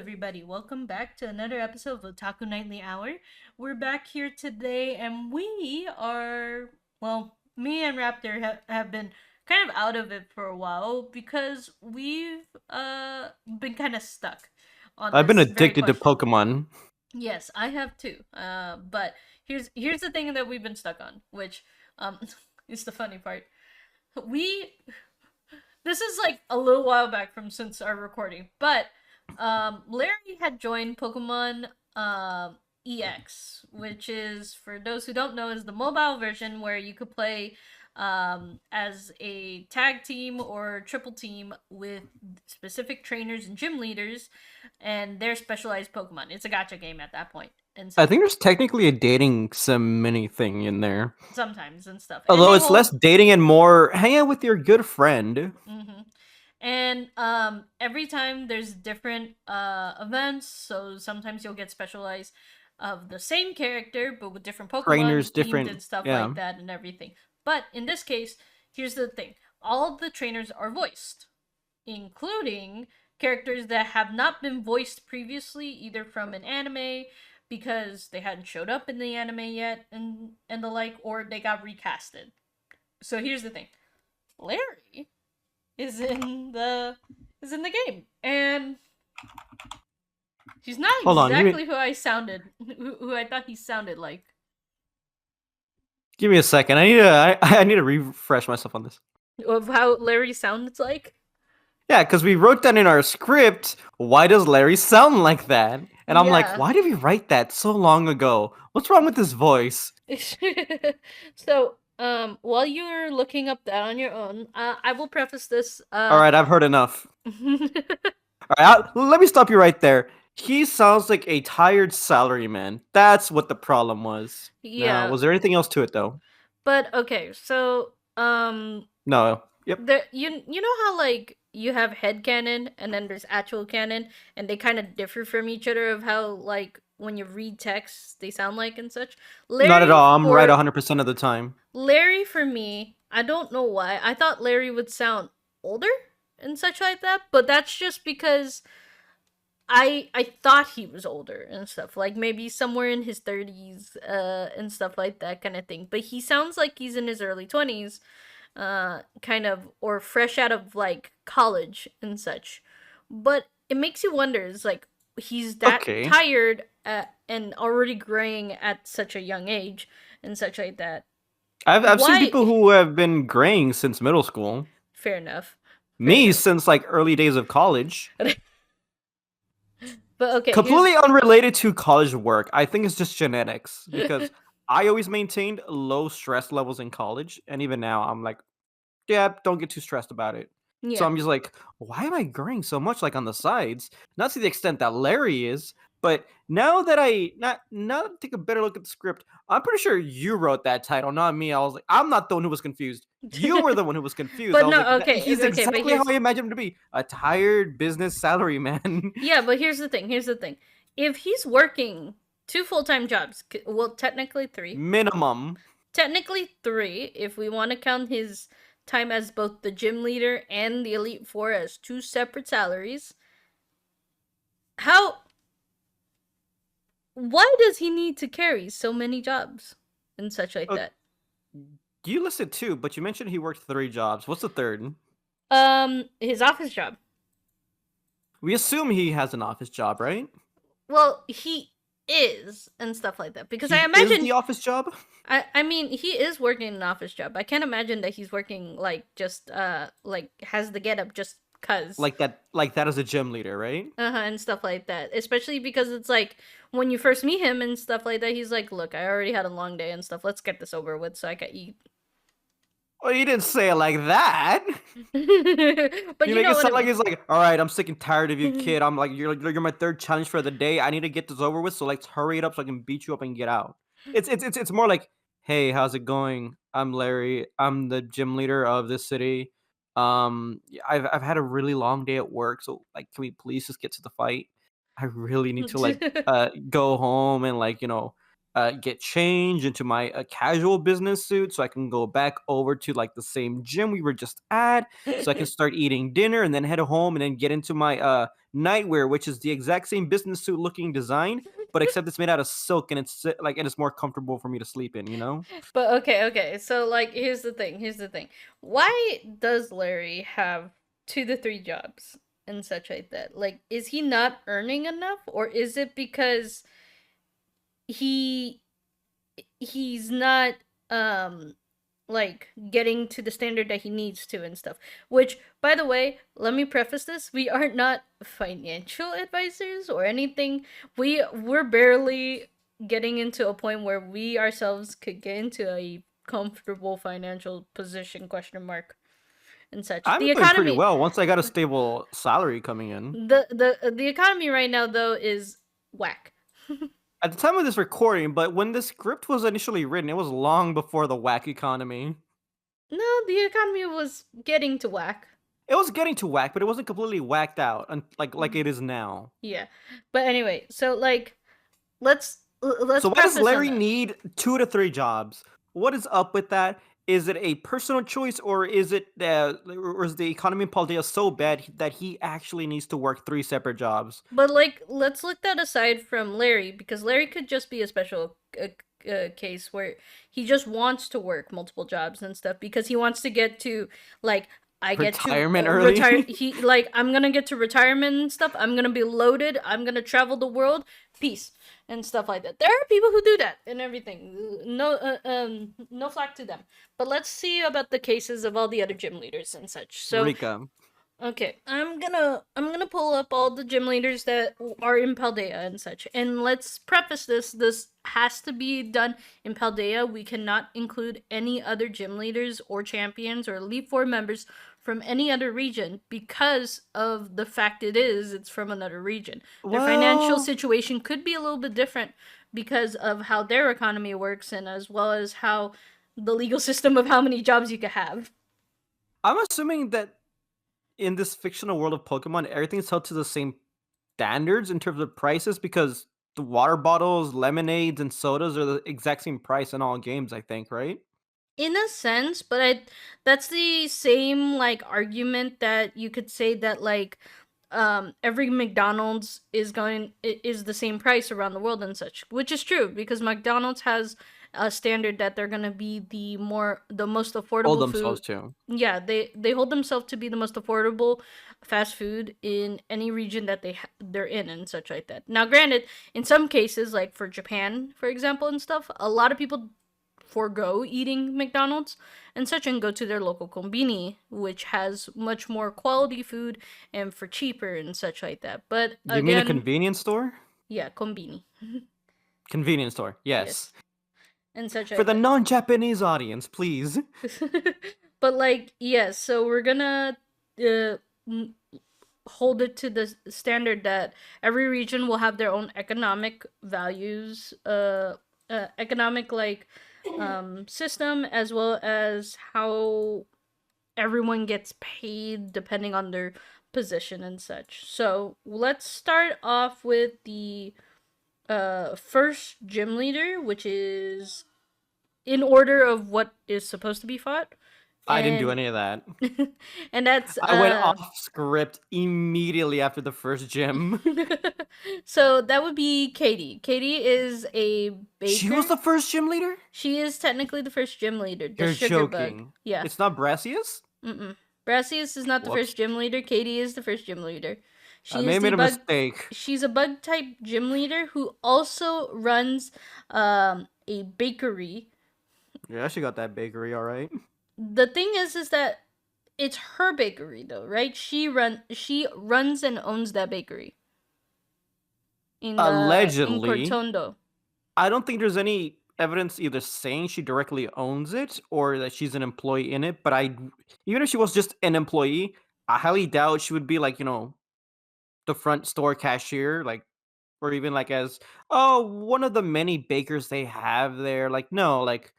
everybody. Welcome back to another episode of Otaku Nightly Hour. We're back here today, and me and Raptor have been kind of out of it for a while because we've been kind of stuck on I've been this very addicted to question. Pokemon. Yes, I have too. But here's the thing that we've been stuck on, which is the funny part. We This is like a little while back from since our recording, but Larry had joined Pokemon EX, which is, for those who don't know, is the mobile version where you could play as a tag team or triple team with specific trainers and gym leaders and their specialized Pokemon. It's a gacha game at that point, and I so think there's technically a dating sim mini thing in there. sometimes and stuff, and Although they it's less hold. dating and more hang out with your good friend. Mm-hmm. And every time there's different events, so sometimes you'll get specialized of the same character but with different Pokemon Trainers themed different. and stuff Yeah. like that and everything. But in this case, here's the thing. All of the trainers are voiced, including characters that have not been voiced previously, either from an anime because they hadn't showed up in the anime yet and the like, or they got recasted. So here's the thing. Larry is in the game, and he's not Hold on, exactly who I sounded, who I thought he sounded like. give me a second. I need to refresh myself on this. Of how Larry sounds like. Yeah, because we wrote that in our script. Why does Larry sound like that? And I'm like, Yeah. why did we write that so long ago? What's wrong with his voice? So, while you're looking up that on your own, I will preface this. All right, I've heard enough. All right, let me stop you right there. He sounds like a tired salaryman. That's what the problem was. Now, Yeah, was there anything else to it though? but okay, so No. Yep. you know how like you have head canon and then there's actual canon and they kind of differ from each other of how like when you read text they sound like and such. Not at Larry all. I'm right for 100% of the time. Larry for me, I don't know why. I thought Larry would sound older and such like that, but that's just because I thought he was older and stuff, like maybe somewhere in his 30s and stuff like that kind of thing. But he sounds like he's in his early 20s, kind of, or fresh out of like college and such. But it makes you wonder, is like he's that Okay. tired and already graying at such a young age and such like that. I've seen Why? people who have been graying since middle school. Fair enough. Fair Me enough. since like early days of college. But okay, here's Completely unrelated to college work. I think it's just genetics because I always maintained low stress levels in college, and even now I'm like, yeah, don't get too stressed about it. So yeah. I'm just like, why am I graying so much like on the sides? Not to the extent that Larry is, but now that I take a better look at the script, I'm pretty sure you wrote that title, not me. I was like, I'm not the one who was confused. You were the one who was confused. I But was no, like, okay, he's okay, but exactly how here's I imagined him to be. A tired business salary man. yeah, but here's the thing. Here's the thing. If he's working two full-time jobs, well, technically three. Minimum. Technically three, if we want to count his time as both the gym leader and the Elite Four as two separate salaries. How? Why does he need to carry so many jobs and such like Uh, that? you listed two, but you mentioned he worked 3 jobs. What's the third? His office job. We assume he has an office job, right? Well, he is and stuff like that because I He is imagine the office job? I mean he is working an office job. I can't imagine that he's working like just like has the get up just cuz Like that as a gym leader, right? and stuff like that. Especially because it's like when you first meet him and stuff like that, he's like, "Look, I already had a long day and stuff. Let's get this over with so I can eat." Well, you didn't say it like that. But You you make know it what I sound like mean. it's like, all right, I'm sick and tired of you, kid. I'm like, you're my third challenge for the day. I need to get this over with, so let's hurry it up so I can beat you up and get out. It's more like, hey, how's it going? I'm Larry. I'm the gym leader of this city. I've had a really long day at work, so like, can we please just get to the fight? I really need to like go home and like get changed into my casual business suit so I can go back over to like the same gym we were just at, so I can start eating dinner and then head home and then get into my nightwear, which is the exact same business suit looking design, but except it's made out of silk and it's like and it's more comfortable for me to sleep in. You know? But okay. So like here's the thing. Here's the thing. Why does Larry have 2 to 3 jobs and such like that? Like is he not earning enough, or is it because he he's not like getting to the standard that he needs to and stuff? Which, by the way, let me preface this, we are not financial advisors or anything. We're barely getting into a point where we ourselves could get into a comfortable financial position, question mark, and such. I'm The doing pretty economy, well once I got a stable salary coming in. the economy right now though is whack. At the time of this recording, but when this script was initially written, it was long before the whack economy. No, the economy was getting to whack. It was getting to whack, but it wasn't completely whacked out, like it is now. Yeah. But anyway, so like let's So why does preface on Larry that. need 2 to 3 jobs? What is up with that? Is it a personal choice, or is the economy in Paldea so bad that he actually needs to work 3 separate jobs? But like let's look that aside from Larry, because Larry could just be a special case where he just wants to work multiple jobs and stuff because he wants to get to like I get to Retirement retire. early? He like I'm gonna get to retirement and stuff. I'm gonna be loaded. I'm gonna travel the world, peace and stuff like that. There are people who do that and everything. No flack to them. But let's see about the cases of all the other gym leaders and such. So Rika. okay, I'm gonna pull up all the gym leaders that are in Paldea and such. And let's preface this. This has to be done in Paldea. We cannot include any other gym leaders or champions or Elite Four members from any other region because of the fact it's from another region. Their financial Well, situation could be a little bit different because of how their economy works and as well as how the legal system of how many jobs you could have. I'm assuming that in this fictional world of Pokemon, everything's held to the same standards in terms of prices because the water bottles, lemonades, and sodas are the exact same price in all games, I think, right? In a sense, but that's the same like argument that you could say that like every McDonald's is the same price around the world and such, which is true because McDonald's has a standard that they're gonna be the most Hold affordable themselves food. to. Yeah, they hold themselves to be the most affordable fast food in any region that they're in and such like that. Now, granted, in some cases, like for Japan, for example, and stuff, a lot of people forego eating McDonald's and such and go to their local konbini, which has much more quality food and for cheaper and such like that. But You mean a again, convenience store? yeah, konbini. Convenience store, yes. Yes, and such For like the that. non-Japanese audience, please. But like, yes, so we're gonna uh, hold it to the standard that every region will have their own economic values, economic like system, as well as how everyone gets paid depending on their position and such. So let's start off with the first gym leader, which is in order of what is supposed to be fought. I didn't do And any of that. and that's I went off script immediately after the first gym. so that would be Katie. Katie is a She was baker. the first gym leader? She is technically the first gym leader, the You're sugar bug. joking. Yeah. It's not Brassius? Mm-mm. Brassius is not the Whoops. first gym leader. Katie is the first gym leader. I She may is have the made a bug. mistake. She's a bug type gym leader who also runs a bakery. Yeah, she got that bakery, alright. The thing is that it's her bakery though, right? She runs and owns that bakery in Allegedly. Cortondo. I don't think there's any evidence either saying she directly owns it or that she's an employee in it, but even if she was just an employee, I highly doubt she would be like, the front store cashier, like, or even like as, oh, one of the many bakers they have there. Like, no, like,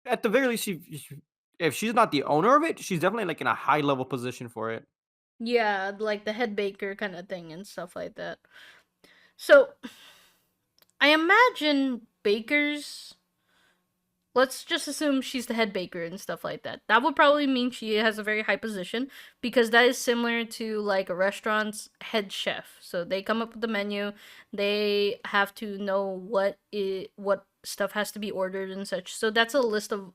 at the very least, if she's not the owner of it, she's definitely like in a high level position for it. Yeah, like the head baker kind of thing and stuff like that. So I imagine bakers, let's just assume she's the head baker and stuff like that. That would probably mean she has a very high position, because that is similar to like a restaurant's head chef. So they come up with the menu, they have to know what stuff has to be ordered and such. So that's a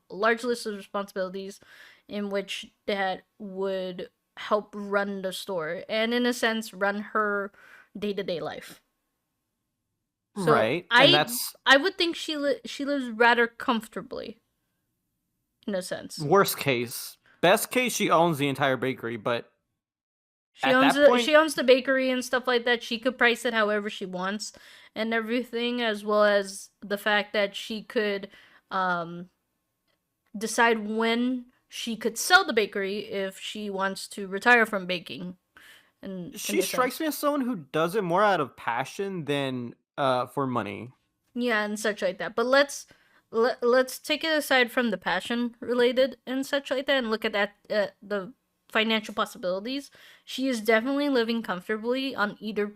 large list of responsibilities in which that would help run the store and in a sense run her day-to-day life. So Right. And I that's I would think she lives rather comfortably in a sense. worst case. Best case, she owns the entire bakery, but She at owns that the point, she owns the bakery and stuff like that. She could price it however she wants and everything, as well as the fact that she could um decide when she could sell the bakery if she wants to retire from baking in she a strikes sense. me as someone who does it more out of passion than for money. Yeah, and such like that. But let's take it aside from the passion related and such like that, and look at that the financial possibilities. She is definitely living comfortably on either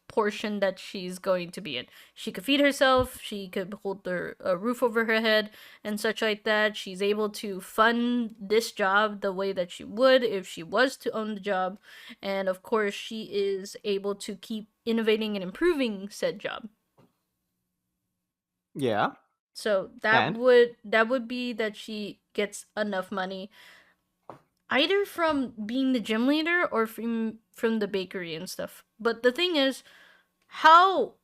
portion that she's going to be in. She could feed herself. She could hold a roof over her head and such like that. She's able to fund this job the way that she would if she was to own the job, and of course, she is able to keep innovating and improving said job. Yeah. So And that would be that she gets enough money either from being the gym leader or from the bakery and stuff. But the thing is, how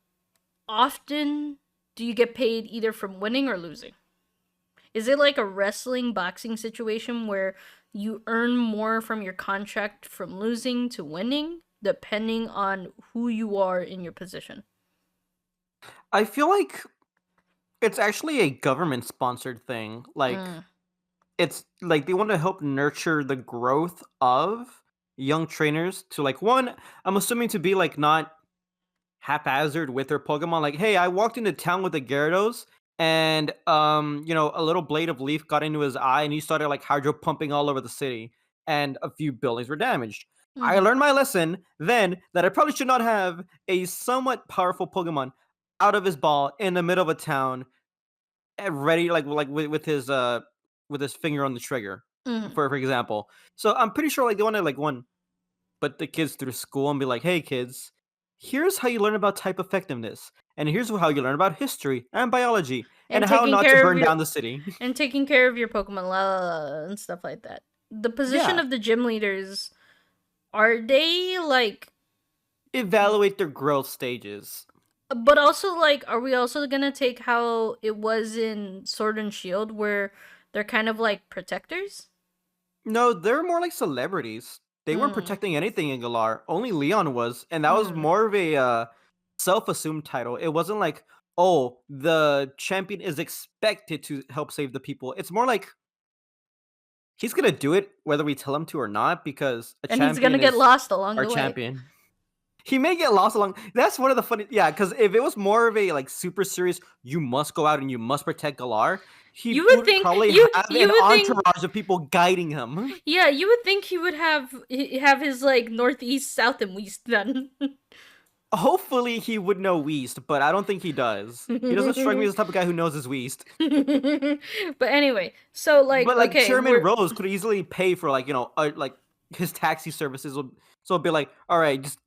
often do you get paid either from winning or losing? Is it like a wrestling boxing situation where you earn more from your contract from losing to winning depending on who you are in your position? I feel like it's actually a government sponsored thing. Like Mm, it's like they want to help nurture the growth of young trainers to like one, I'm assuming to be like not haphazard with their Pokemon. Like, hey, I walked into town with the Gyarados and a little blade of leaf got into his eye and he started like hydro pumping all over the city and a few buildings were damaged. I mm-hmm, learned my lesson then that I probably should not have a somewhat powerful Pokemon out of his ball in the middle of a town ready like with his finger on the trigger mm-hmm. for example. So I'm pretty sure like they want to like one put the kids through school and be like, hey kids, here's how you learn about type effectiveness, and here's how you learn about history and biology and And how taking not to care of burn your down the city. and taking care of your Pokemon and stuff like that. The position Yeah, of the gym leaders, are they like, evaluate their growth stages. but also like, are we also gonna take how it was in Sword and Shield where they're kind of like protectors? No, they're more like celebrities. They weren't Hmm. protecting anything in Galar. Only Leon was, and that was Hmm. more of a self-assumed title. It wasn't like, oh, the champion is expected to help save the people. It's more like he's gonna do it whether we tell him to or not because a And he's gonna champion get is lost along our the way. champion. He may get lost along. That's one of the funny. Yeah, because if it was more of a like super serious, you must go out and you must protect Galar, he You would would think probably have you an would think entourage of people guiding him. yeah, you would think he would have his like northeast, south, and west done. Hopefully, he would know Weast, but I don't think he does. He doesn't strike me as the type of guy who knows his Weast. But anyway, so like But like okay, Chairman we're Rose could easily pay for like like his taxi services. So it'd be like, all right, just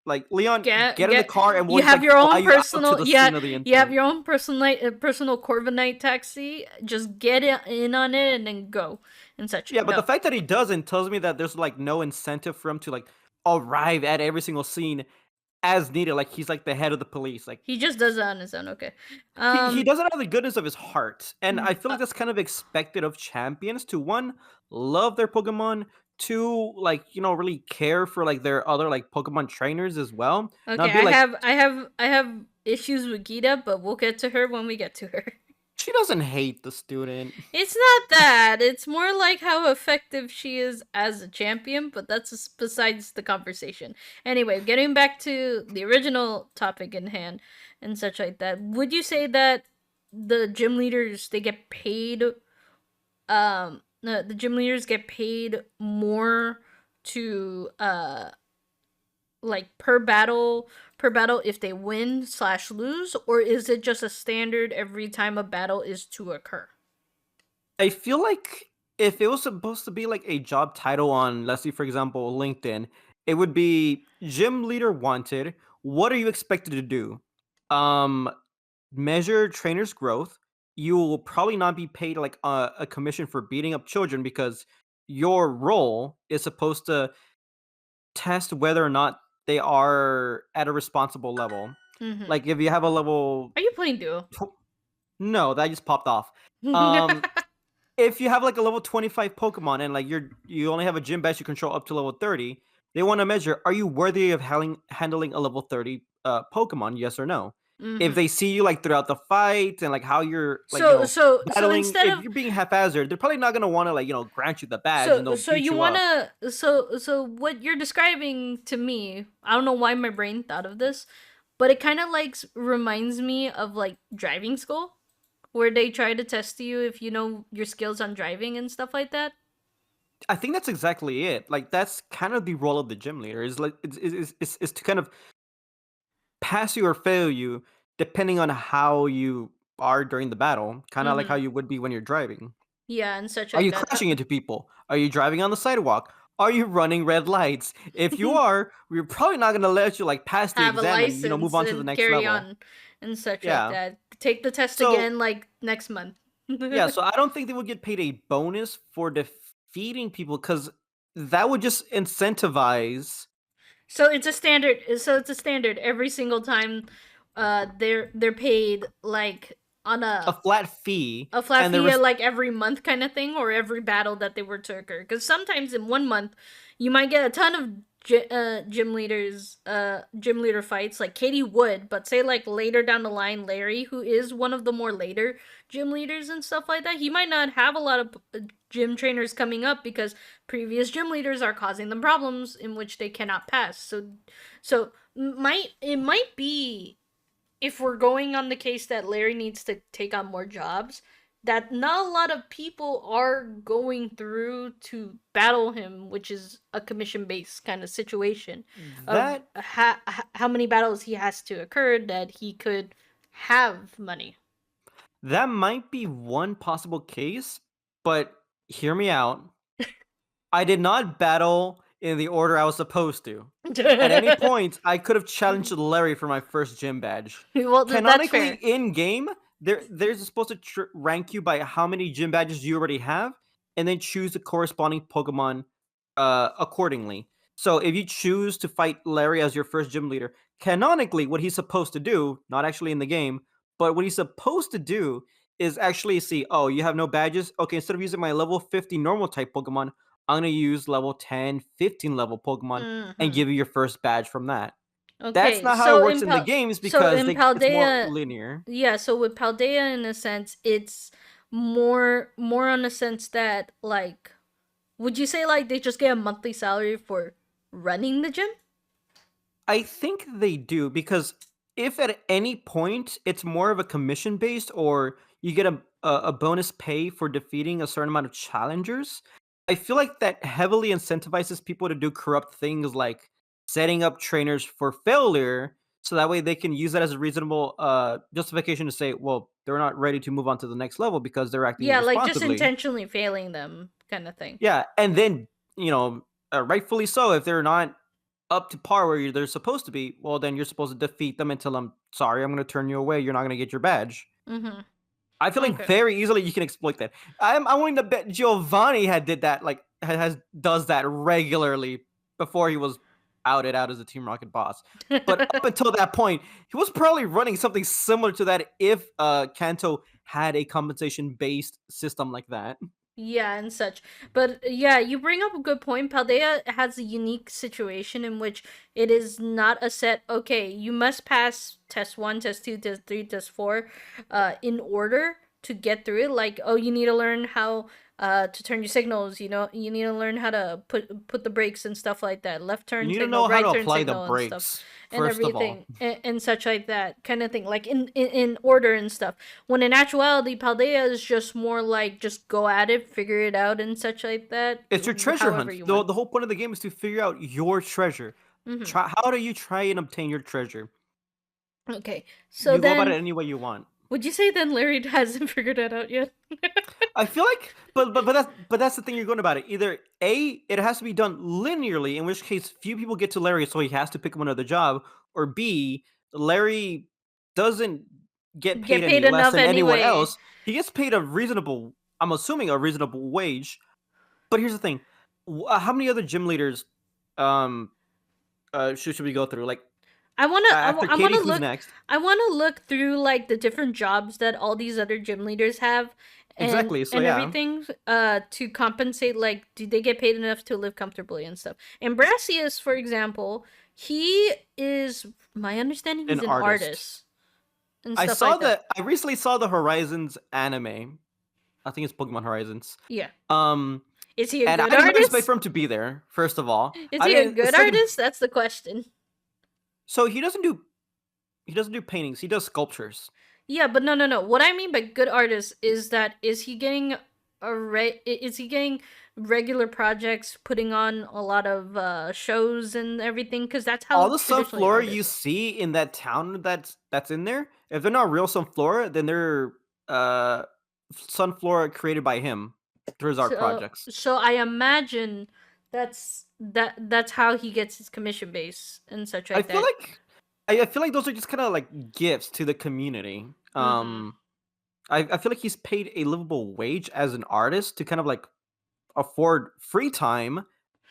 like Leon, get in the get car and we'll you just have like your fly own you out to personal, the yeah, scene of the you have incident. your own personal Corviknight taxi. Just in on it and then go and such. Yeah, but the No, fact that he doesn't tells me that there's like no incentive for him to like arrive at every single scene as needed. Like he's like the head of the police. Like he just does it on his own. Okay, he um, does it out of the goodness of his heart, and I feel uh, like that's kind of expected of champions to one love their Pokemon, two like really care for like their other like Pokemon trainers as well. okay. Not be like I have issues with Gita, but we'll get to her when we get to her. she doesn't hate the student. It's not that. It's more like how effective she is as a champion, but that's besides the conversation. Anyway, getting back to the original topic in hand and such like that, would you say that the gym leaders they get paid the gym leaders get paid more to like per battle if they win slash lose, or is it just a standard every time a battle is to occur? I feel like if it was supposed to be like a job title on, let's see, for example, LinkedIn, it would be gym leader wanted. What are you expected to do? Um, Measure trainers' growth. You will probably not be paid like a commission for beating up children because your role is supposed to test whether or not they are at a responsible level. Mm-hmm. Like if you have a level, Are you playing duo? no, that just popped off. Um, if you have like a level 25 Pokemon and like you only have a gym badge you control up to level 30, they want to measure, are you worthy of handling a level 30 Pokemon, yes or no? If Mm-hmm. they see you like throughout the fight and like how you're like, So battling, instead if of you're being haphazard, they're probably not gonna want to like, grant you the badge and they'll so beat you you up. wanna so what you're describing to me, I don't know why my brain thought of this, but it kind of like reminds me of like driving school, where they try to test you if you know your skills on driving and stuff like that. I think that's exactly it. Like that's kind of the role of the gym leader is like is to kind of pass you or fail you depending on how you are during the battle, kind of like how Mm-hmm. you would be when you're driving. Yeah, and such Are like you that. crashing into people? Are you driving on the sidewalk? Are you running red lights? If you are, we're probably not going to let you like pass the Have a exam and move license on to the and next carry level. on and such like Yeah. that. Take the test So, again like next month. yeah, so I don't think they would get paid a bonus for defeating people cuz that would just incentivize So it's a standard. So it's a standard every single time. They're paid like on a flat fee a flat and the fee like every month kind of thing, or every battle that they were to occur. Because sometimes in one month, you might get a ton of gym leader fights like Katie would, but say like later down the line, Larry, who is one of the more later gym leaders and stuff like that, he might not have a lot of gym trainers coming up because previous gym leaders are causing them problems in which they cannot pass. So might it might be, if we're going on the case that Larry needs to take on more jobs, that not a lot of people are going through to battle him, which is a commission based kind of situation of that how many battles he has to occur that he could have money. that might be one possible case, but hear me out. I did not battle in the order I was supposed to. At any point, I could have challenged Larry for my first gym badge. Well, that's Canonically, fair. in game, there's supposed to rank you by how many gym badges you already have, and then choose the corresponding Pokemon accordingly. So if you choose to fight Larry as your first gym leader, canonically, what he's supposed to do, not actually in the game, but what he's supposed to do is actually see, oh, you have no badges? Okay, instead of using my level 50 normal type Pokemon, I'm going to use level 10, 15 level Pokemon and Hmm. give you your first badge from that. That's Okay, not how it works in the games so because in it's more Paldea, linear. yeah. So with Paldea, in a sense, it's more on the sense that like, would you say like they just get a monthly salary for running the gym? I think they do because if at any point it's more of a commission based or you get a bonus pay for defeating a certain amount of challengers, I feel like that heavily incentivizes people to do corrupt things like setting up trainers for failure so that way they can use that as a reasonable justification to say, well, they're not ready to move on to the next level because they're acting Yeah, like just irresponsibly. intentionally failing them, kind of thing. Yeah, and then, rightfully so, if they're not up to par where they're supposed to be, well, then you're supposed to defeat them until I'm sorry, I'm going to turn you away. You're not going to get your badge. Mm-hmm. I feel like Okay. very easily you can exploit that. I'm willing to bet Giovanni had did that like has does that regularly before he was outed out as a Team Rocket boss. But up until that point, he was probably running something similar to that if Kanto had a compensation based system like that. Yeah, and such. But yeah, you bring up a good point. Paldea has a unique situation in which it is not a set, okay, you must pass test 1, test 2, test 3, test 4 in order to get through it. Like, oh, you need to learn how to turn your signals, you need to learn how to put the brakes and stuff like that. Left You turn need to signal, know how right to turn apply the signal and stuff brakes and first of all. everything and such like that kind of thing, like in order and stuff, when in actuality Paldea is just more like just go at it, figure it out and such like that, It's your treasure however hunt. you The want. the whole point of the game is to figure out your treasure. Mm-hmm. How do you try and obtain your treasure? Okay. So You go about it then, any way you want. would you say then Larry hasn't figured that out yet? I feel like, but that's the thing you're going about it. Either A, it has to be done linearly, in which case few people get to Larry, so he has to pick up another job, or B, Larry doesn't get paid Get any paid less enough than anyone anyway. else. He gets paid a reasonable, I'm assuming a reasonable wage. But here's the thing: how many other gym leaders, um, should we go through? Like after I Katie, wanna who's look. next? I wanna look through like the different jobs that all these other gym leaders have, Exactly. So and yeah, everything. To compensate, like, do they get paid enough to live comfortably and stuff? And Brassius, for example, he is. My understanding, an he's an artist. artist and stuff like that. I recently saw the Horizons anime. I think it's Pokemon Horizons. Yeah. Um, Is he a and I good didn't expect artist? for him to be there. First of all, Is I he a didn't. good Second, artist? That's the question. so he doesn't do paintings. He does sculptures. Yeah, but no, no, no. What I mean by good artist is that is he getting regular projects, putting on a lot of shows and everything? Because that's All how the traditionally sunflora you artists. see in that town that's in there, if they're not real sunflora, then they're uh sunflora created by him through his art So projects. so I imagine that's how he gets his commission base and such I like feel that. like I feel like those are just kind of like gifts to the community. Mm-hmm. I feel like he's paid a livable wage as an artist to kind of like afford free time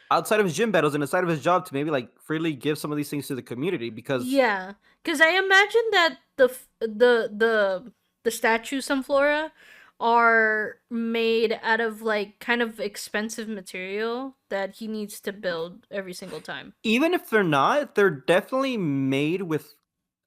outside of his gym battles and outside of his job to maybe like freely give some of these things to the community because Yeah, because I imagine that the statues on Flora are made out of like kind of expensive material that he needs to build every single time. even if they're not, they're definitely made with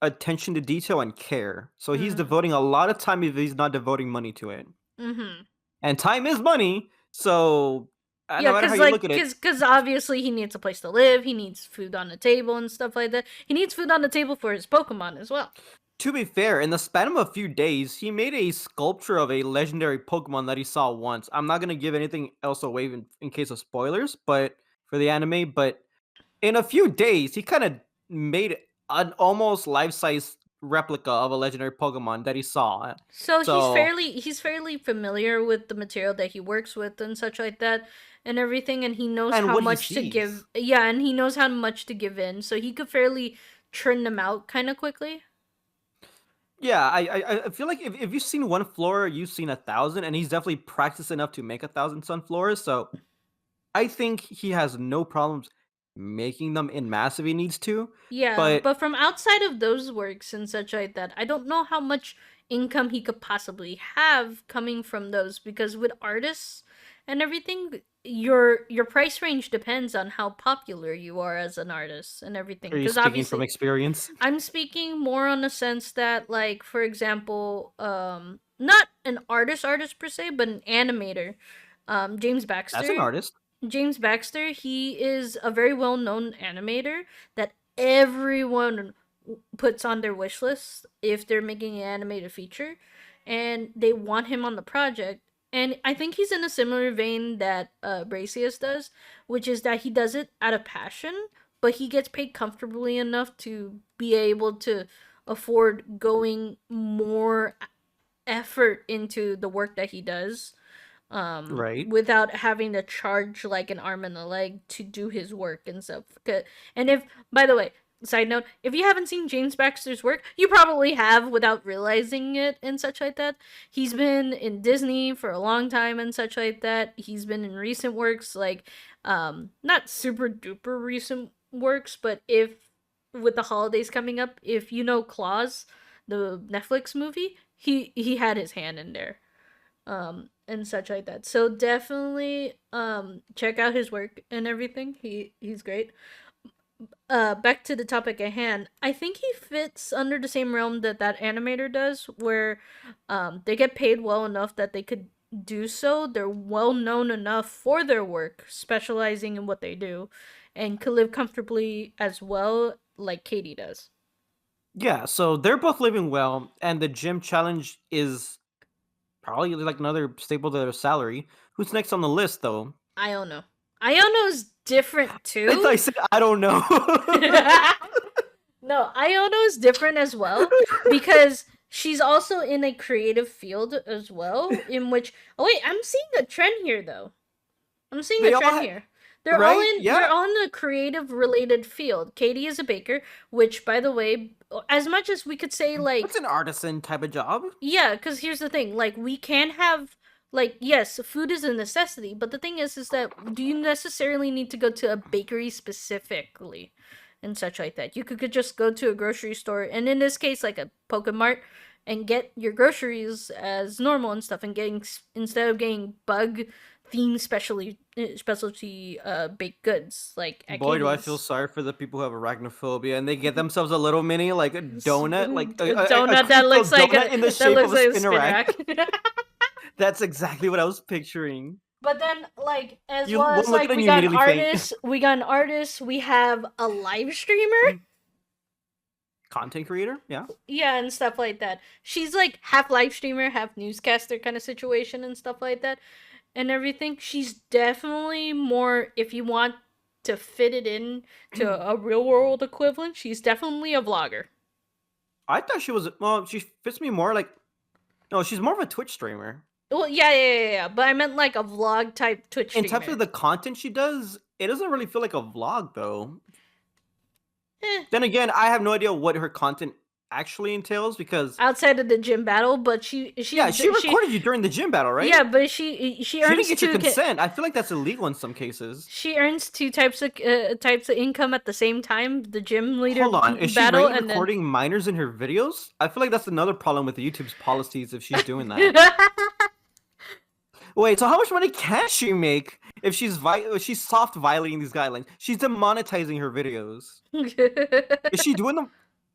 attention to detail and care. So he's Mm-hmm. devoting a lot of time if he's not devoting money to it. Mm-hmm. And time is money, so Yeah, no matter how you look at it, cause obviously he needs a place to live. He needs food on the table and stuff like that. He needs food on the table for his Pokemon as well. to be fair, in the span of a few days, he made a sculpture of a legendary Pokemon that he saw once. I'm not gonna give anything else away in case of spoilers, but for the anime, but in a few days, he kind of made an almost life-size replica of a legendary Pokemon that he saw. So So, he's fairly familiar with the material that he works with and such like that and everything, and he knows and how what he much to give. sees. Yeah, and he knows how much to give in, so he could fairly trim them out kind of quickly. Yeah, I feel like if you've seen one floor, you've seen 1,000, and he's definitely practiced enough to make 1,000 sunflowers. So I think he has no problems making them in mass if he needs to. Yeah, But but from outside of those works and such like that, I don't know how much income he could possibly have coming from those because with artists and everything, your price range depends on how popular you are as an artist and everything. are you Because speaking from obviously, experience? I'm speaking more on the sense that, like, for example, not an artist per se, but an animator, James As an Baxter. artist, James Baxter, he is a very well known animator that everyone puts on their wish list if they're making an animated feature, and they want him on the project. And I think he's in a similar vein that Bracius does, which is that he does it out of passion, but he gets paid comfortably enough to be able to afford going more effort into the work that he does, right? without having to charge like an arm and a leg to do his work and stuff. And if, by the way, side note, if you haven't seen James Baxter's work, you probably have without realizing it and such like that. He's been in Disney for a long time and such like that. He's been in recent works like not super duper recent works, but if with the holidays coming up, if you know Claus, the Netflix movie, he had his hand in there, and such like that. So definitely check out his work and everything. He's great. Back to the topic at hand. I think he fits under the same realm that that animator does, where they get paid well enough that they could do so. They're well known enough for their work, specializing in what they do, and could live comfortably as well, like Katie does. Yeah, so they're both living well, and the gym challenge is probably like another staple to their salary. Who's next on the list, though? Iono. Iono's different I thought I too. said I don't know. No, Iono is different as well because she's also in a creative field as well. In which, oh wait, I'm seeing a trend here though. I'm seeing a They all trend here. right? They're Yeah. all in a creative related field. Katie is a baker, which by the way, as much as we could say That's like an artisan type of job. yeah, because here's the thing, like we can have like yes, food is a necessity, but the thing is that do you necessarily need to go to a bakery specifically and such like that? You could just go to a grocery store, and in this case, like a Pokemart, and get your groceries as normal and stuff, and getting instead of getting bug themed specialty baked goods like at Boy, do I feel Katie's. sorry for the people who have arachnophobia and they get themselves a little mini like a donut, like A a donut that creepy looks little like donut in the that shape looks of a like a spinner spin rack. rack. That's exactly what I was picturing. But then, like, as You well one as look at like it and you immediately faint. we have a live streamer, Content creator, yeah. yeah, and stuff like that. She's like half live streamer, half newscaster kind of situation and stuff like that, and everything. She's definitely more if you want to fit it in to a real world equivalent. She's definitely a vlogger. I thought she was well. She fits me more like no. She's more of a Twitch streamer. Well, yeah. But I meant like a vlog type Twitch In streamer. terms of the content she does, it doesn't really feel like a vlog though. Eh, Then again, I have no idea what her content actually entails because outside of the gym battle, but yeah, she recorded you during the gym battle, right? yeah, but she She didn't earns get your two. consent. I feel like that's illegal in some cases. She earns two types of income at the same time: the gym leader Hold on, is she battle, really and then recording minors in her videos? I feel like that's another problem with YouTube's policies if she's doing that. Wait, so how much money can she make if she's soft violating these guidelines? She's demonetizing her videos. Is she doing them?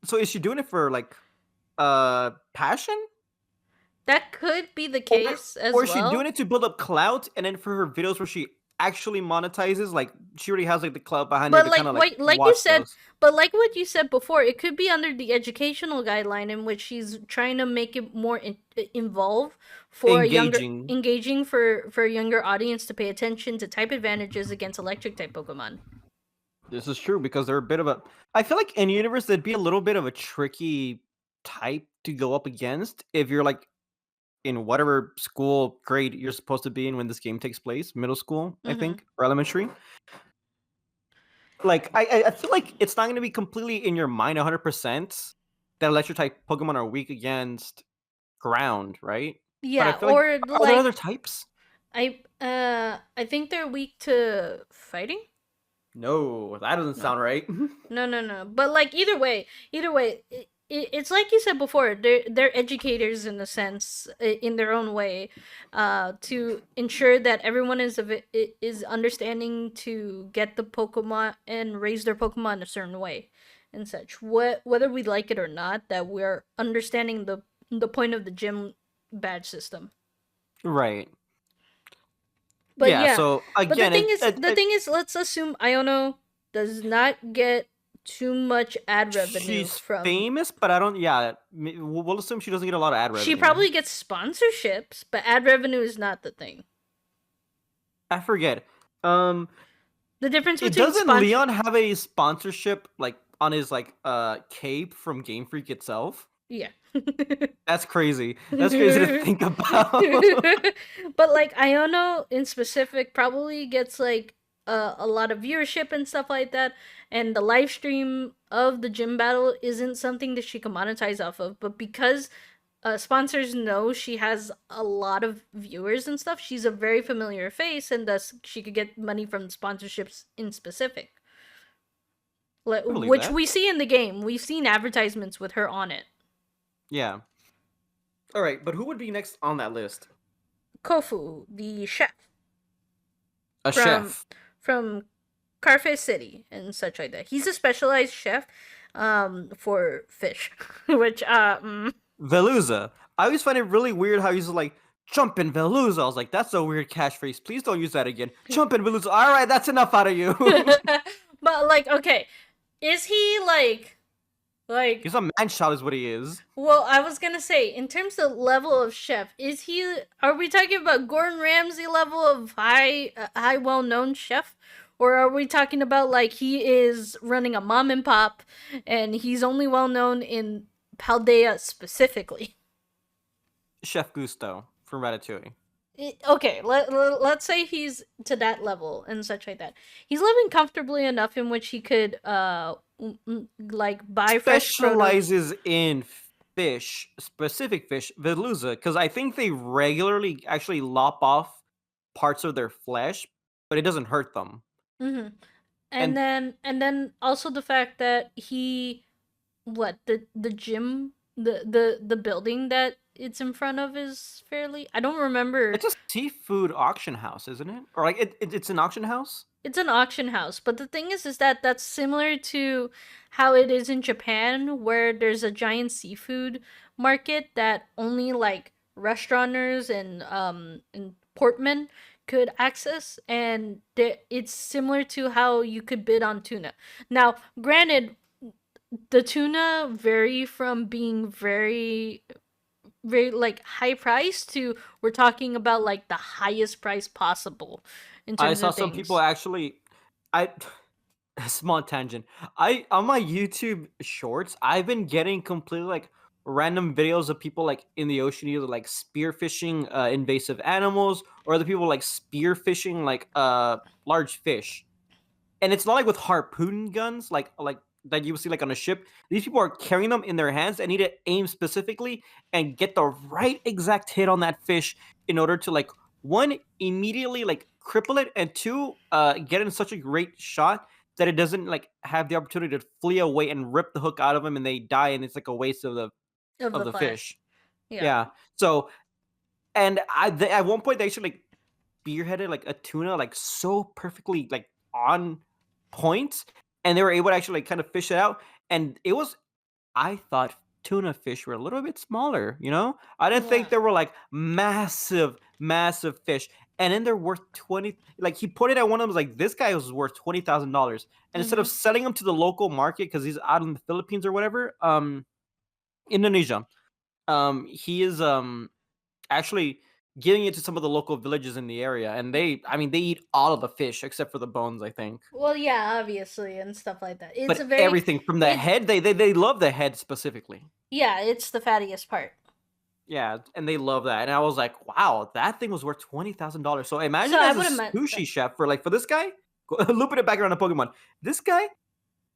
So is she doing it for like passion? that could be the case as Or is she well. doing it to build up clout and then for her videos where she actually monetizes, like she already has like the clout behind her But to like kind of like you watch said, those. but like what you said before, it could be under the educational guideline in which she's trying to make it more involved for Engaging. engaging for a younger audience to pay attention to type advantages against electric type Pokemon. This is true because they're a bit of a. I feel like in universe there'd be a little bit of a tricky type to go up against if you're like in whatever school grade you're supposed to be in when this game takes place, middle school, I Mm-hmm. think, or elementary. Like I feel like it's not going to be completely in your mind 100% that electric type Pokemon are weak against ground, right? But I Yeah, feel like or are there other like types? I think they're weak to fighting. No, that doesn't No. sound right. No. But like either way, it's like you said before. They're educators in a sense, in their own way, to ensure that everyone is understanding to get the Pokemon and raise their Pokemon a certain way, and such. Whether we like it or not, that we're understanding the point of the gym badge system. Right. But Yeah. yeah, So but again, the thing is, let's assume Iono does not get too much ad revenue she's from. famous, but I don't. Yeah, we'll assume she doesn't get a lot of ad revenue. She probably gets sponsorships, but ad revenue is not the thing. I forget. The difference It between doesn't Leon have a sponsorship like on his like cape from Game Freak itself? yeah. That's crazy. That's crazy to think about. But like Iono in specific probably gets like a lot of viewership and stuff like that, and the live stream of the gym battle isn't something that she can monetize off of. But because sponsors know she has a lot of viewers and stuff, she's a very familiar face, and thus she could get money from sponsorships in specific. Which that. we see in the game. We've seen advertisements with her on it. Yeah. All right, but who would be next on that list? Kofu, the chef. A chef. From Carfe City and such like that. He's a specialized chef for fish. Which Veluza. I always find it really weird how he's like, Jumpin' Veluza. I was like, that's a weird catchphrase. Please don't use that again. Jumpin' Veluza. All right, that's enough out of you. But like, okay, is he like He's a man child is what he is. well, I was gonna say, in terms of level of chef, are we talking about Gordon Ramsay level of high well known chef? Or are we talking about like he is running a mom and pop and he's only well known in Paldea specifically? Chef Gusto from Ratatouille. Okay, let's say he's to that level and such like that. He's living comfortably enough in which he could like buy fresh produce. Specializes in fish, specific fish, Veluza, because I think they regularly actually lop off parts of their flesh, but it doesn't hurt them. Hmm. And And then also the fact that he what the gym the building that it's in front of is fairly, I don't remember. it's a seafood auction house, isn't it? Or like it's an auction house? It's an auction house, but the thing is that that's similar to how it is in Japan, where there's a giant seafood market that only like restauranters and portmen could access, and it's similar to how you could bid on tuna. Now, granted, the tuna vary from being very like high price to we're talking about like the highest price possible in I terms saw of some people things. actually I small tangent. I on my YouTube shorts, I've been getting completely like random videos of people like in the ocean either like spearfishing invasive animals or other people like spearfishing like large fish. And it's not like with harpoon guns like that you would see like on a ship. These people are carrying them in their hands and need to aim specifically and get the right exact hit on that fish in order to like one immediately like cripple it and two get in such a great shot that it doesn't like have the opportunity to flee away and rip the hook out of them and they die and it's like a waste Of of the the flesh. fish. Yeah. Yeah. So and at one point they actually like spearheaded like a tuna like so perfectly like on point and they were able to actually like kind of fish it out and it was I thought tuna fish were a little bit smaller, you know? I didn't think Yeah. they were like massive fish. And then they're worth 20 like he put it at one of them was like this guy was worth $20,000. And instead of Mhm. selling them to the local market cuz he's out in the Philippines or whatever, Indonesia. He is actually giving it to some of the local villages in the area and they I mean they eat all of the fish except for the bones, I think. Well, yeah, obviously, and stuff like that. It's a But very, everything from the it's head, they love the head specifically. yeah, it's the fattiest part. Yeah, and they love that, and I was like, "Wow, that thing was worth $20,000." So So imagine I as a would have meant sushi chef for this guy, looping it back around to Pokemon. This guy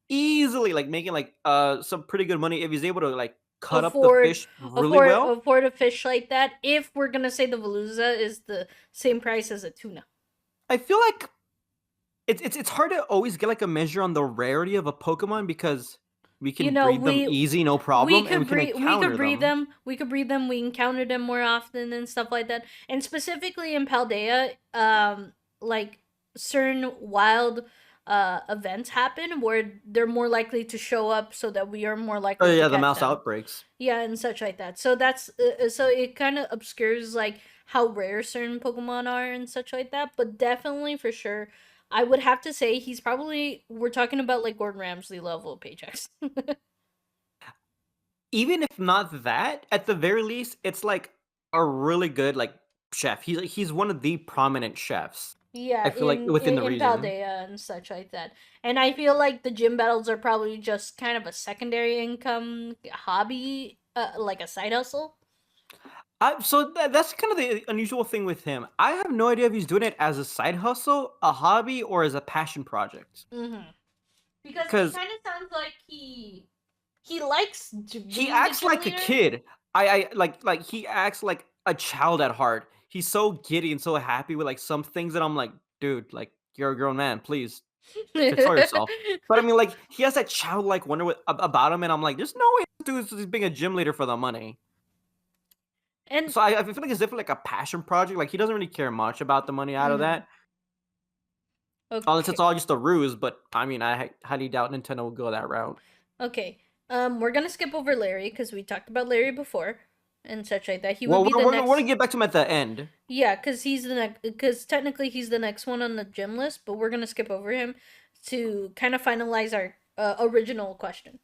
easily like making like some pretty good money if he's able to like cut up the afford fish really well. afford a fish like that if we're gonna say the Veluza is the same price as a tuna. I feel like it's hard to always get like a measure on the rarity of a Pokemon because we You can know, breed them we easy, no we problem, and we could can breed we could encounter breed them. them we could breed them, we encounter them more often and stuff like that, and specifically in Paldea, like certain wild events happen where they're more likely to show up so that we are more Oh likely to yeah, the catch mouse them. outbreaks. Yeah, and such like that. So that's so it kind of obscures like how rare certain Pokemon are and such like that. But definitely for sure, I would have to say he's probably, we're talking about like Gordon Ramsay level paychecks. Even if not that, at the very least, it's like a really good like chef. He's one of the prominent chefs. I Yeah, feel like within the in region. Paldea and such like that. And I feel like the gym battles are probably just kind of a secondary income hobby, like a side hustle. So that's kind of the unusual thing with him. I have no idea if he's doing it as a side hustle, a hobby, or as a passion project. Mm-hmm. Because it Because kind of sounds like he likes he being the acts gym like a leader. kid. I like he acts like a child at heart. He's so giddy and so happy with like some things that I'm like, dude, like you're a grown man, please control yourself. But I mean, like he has that childlike wonder about him, and I'm like, there's no way this dude's being a gym leader for the money. And So I feel like it's definitely like a passion project. Like he doesn't really care much about the money out of mm-hmm. that, unless it's Okay. all just a ruse. But I mean, I highly doubt Nintendo will go that route. Okay. We're gonna skip over Larry because we talked about Larry before and such like that. He would Well, be the we're gonna next. get back to him at the end. Yeah, because he's the next. Because technically he's the next one on the gym list, but we're gonna skip over him to kind of finalize our original question.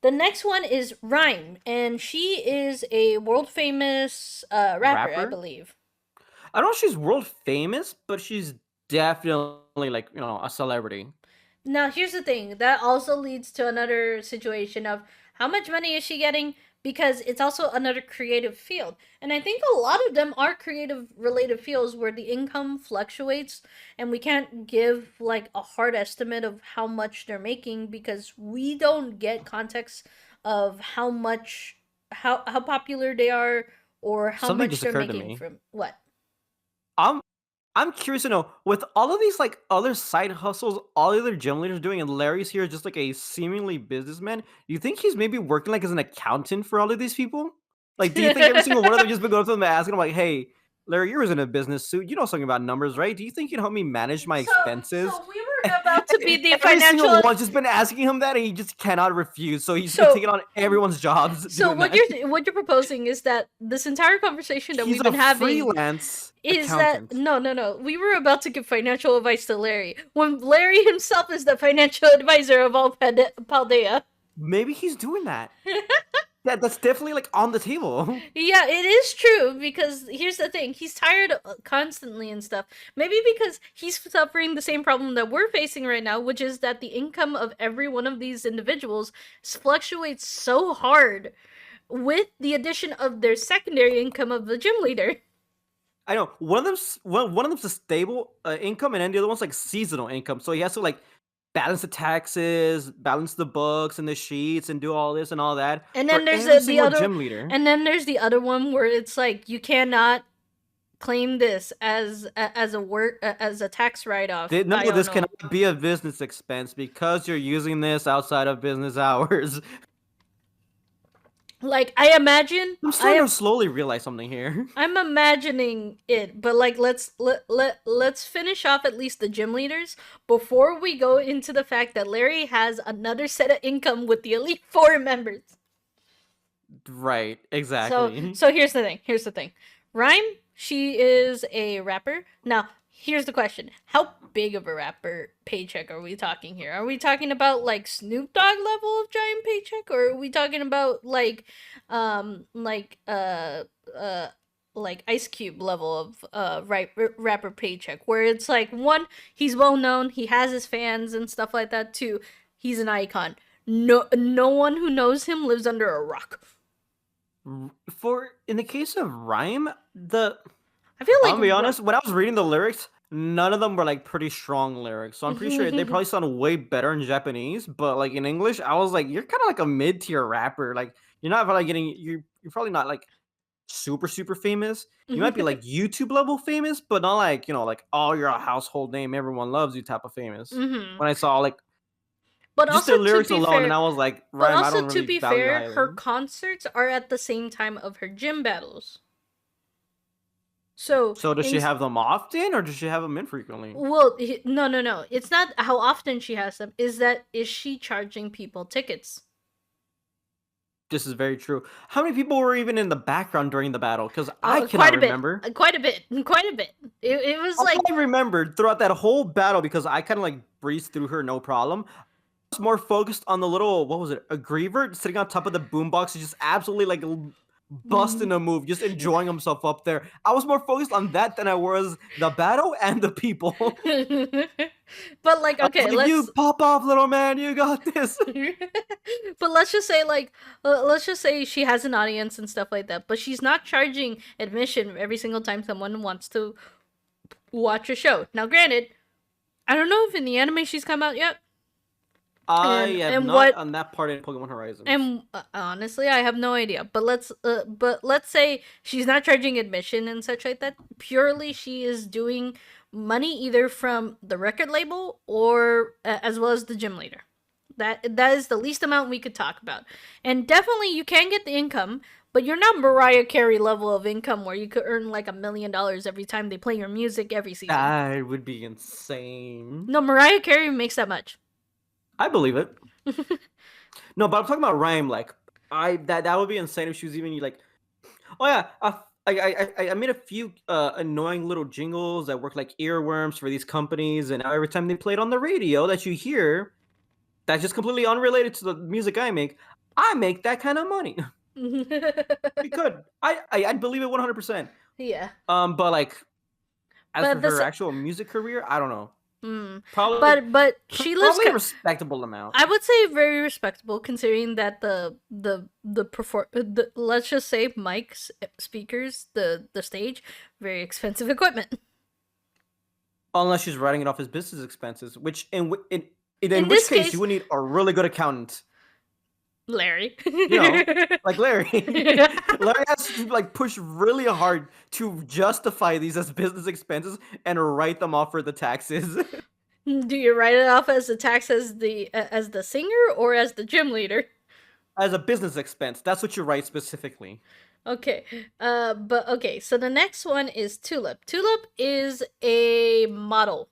The next one is Rhyme, and she is a world famous rapper, I Rapper. believe. I don't know if she's world famous, but she's definitely like a celebrity. Now, here's the thing. That also leads to another situation of how much money is she getting? Because it's also another creative field. And I think a lot of them are creative related fields where the income fluctuates and we can't give like a hard estimate of how much they're making because we don't get context of how much how popular they are or how Something much just they're occurred to making me. from what. I'm I'm curious to know, with all of these like other side hustles, all the other gym leaders doing, and Larry's here just like a seemingly businessman. Do you think he's maybe working like as an accountant for all of these people? Like, do you think every single one of them just been going to them and asking him like, "Hey, Larry, you're in a business suit. You know something about numbers, right? Do you think you can help me manage my So, expenses?" so we were about to be the Every single financial. one's just been asking him that, and he just cannot refuse. So he's been taking So, on everyone's jobs so doing that. what you're proposing is that this entire conversation that He's we've a been having freelance is that accountant. no. We were about to give financial advice to Larry when Larry himself is the financial advisor of all Paldea. Maybe he's doing that. That's definitely like on the table. Yeah, it is true because here's the thing. He's tired constantly and stuff. Maybe because he's suffering the same problem that we're facing right now, which is that the income of every one of these individuals fluctuates so hard with the addition of their secondary income of the gym leader. I know one of them's a stable income, and then the other one's like seasonal income. So he has to like balance the taxes, balance the books and the sheets, and do all this and all that And then for there's every the single other gym leader. and then there's the other one where it's like you cannot claim this as a work as a tax write-off. No, I don't this know. cannot be a business expense because you're using this outside of business hours. Like I imagine I'm I starting am to slowly realize something here. I'm imagining it, but like let's finish off at least the gym leaders before we go into the fact that Larry has another set of income with the Elite Four members. Right, So exactly. so here's the thing. Here's the thing. Rhyme, she is a rapper. Now, here's the question. How big of a rapper paycheck are we talking here? Are we talking about like Snoop Dogg level of giant paycheck or are we talking about um like uh uh like Ice Cube level of rapper paycheck where it's like one, he's well known, he has his fans and stuff like that. Two, he's an icon. No one who knows him lives under a rock. For in the case of Rhyme, I feel like I'll be honest, when I was reading the lyrics, none of them were like pretty strong lyrics. So I'm pretty sure they probably sound way better in Japanese, but like in English, I was like, you're kind of like a mid-tier rapper. Like you're not probably you're probably not like super famous. You might be like YouTube level famous, but not like, like, oh, you're a household name, everyone loves you type of famous. Mm-hmm. When I saw like But just also the to lyrics be alone, and fair, I was like, Rhyme, I don't really value her highly. concerts are at the same time of her gym battles. So So does in she have them often or does she have them infrequently? well, no. It's not how often she has them. Is she charging people tickets? This is very true. How many people were even in the background during the battle? Because I Quite cannot a bit. remember. Quite a bit. Quite a bit. It was All like I remembered throughout that whole battle, because I kind of like breezed through her no problem. I was more focused on the little, what was it, a griever sitting on top of the boombox, just absolutely like busting a move, just enjoying himself up there. I was more focused on that than I was the battle and the people. but like I was okay, like, let's you pop off, little man, you got this. but let's just say let's just say she has an audience and stuff like that, but she's not charging admission every single time someone wants to watch a show. Now granted, I don't know if in the anime she's come out yet. I And have and not what on that part in Pokemon Horizons. and honestly, I have no idea. But let's say she's not charging admission and such like that. Purely, she is doing money either from the record label or as well as the gym leader. That is the least amount we could talk about. And definitely, you can get the income, but you're not Mariah Carey level of income where you could earn like $1 million every time they play your music every season. That would be insane. No, Mariah Carey makes that much. I believe it. No, but I'm talking about Rhyme. Like, that would be insane if she was even like, oh yeah, I made a few annoying little jingles that work like earworms for these companies, and now every time they play it on the radio that you hear, that's just completely unrelated to the music I make. I make that kind of money. We could. I'd believe it 100%. Yeah. But like, As for But her this, actual music career, I don't know. mm, Probably, but she lives. probably a respectable amount. I would say very respectable, considering that the let's just say mics, speakers, the stage, very expensive equipment. Unless she's writing it off as business expenses, which in In which this case you case, would need a really good accountant. Larry. You know, like Larry. Larry has to like push really hard to justify these as business expenses and write them off for the taxes. Do you write it off as the tax as the singer or as the gym leader? As a business expense. That's what you write specifically. Okay. But okay, so the next one is Tulip. Tulip is a model.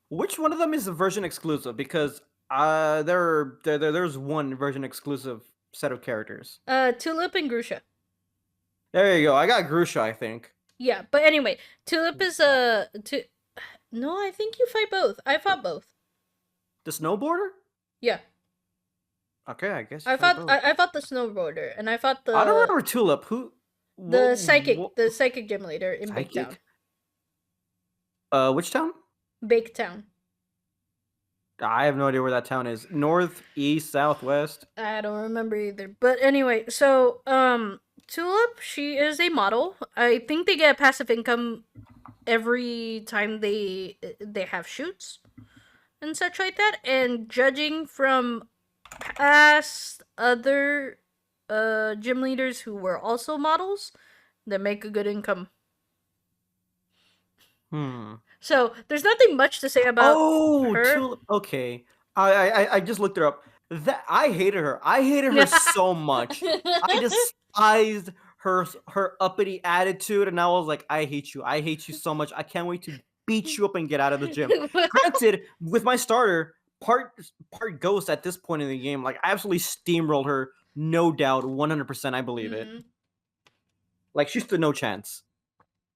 Which one of them is a version exclusive? Because there's one version exclusive set of characters. Tulip and Grusha. There you go. I got Grusha, I think. Yeah, but anyway, Tulip is a no, I think you fight both. I fought both. The snowboarder? Yeah. Okay, I guess I fought I fought the snowboarder and I fought I don't remember Tulip. Who? the psychic gym leader in Big Town. Psychic? Which town? Big Town. I have no idea where that town is. North, east, southwest. I don't remember either. But anyway, so Tulip, she is a model. I think they get passive income every time they have shoots and such like that. And judging from past other gym leaders who were also models, they make a good income. So there's nothing much to say about her. Tulip. Okay, I just looked her up. That I hated her. I hated her so much. I despised her uppity attitude, and I was like, I hate you. I hate you so much. I can't wait to beat you up and get out of the gym. Granted, with my starter, part ghost at this point in the game, like I absolutely steamrolled her, no doubt, 100%. I believe it. Like she stood no chance.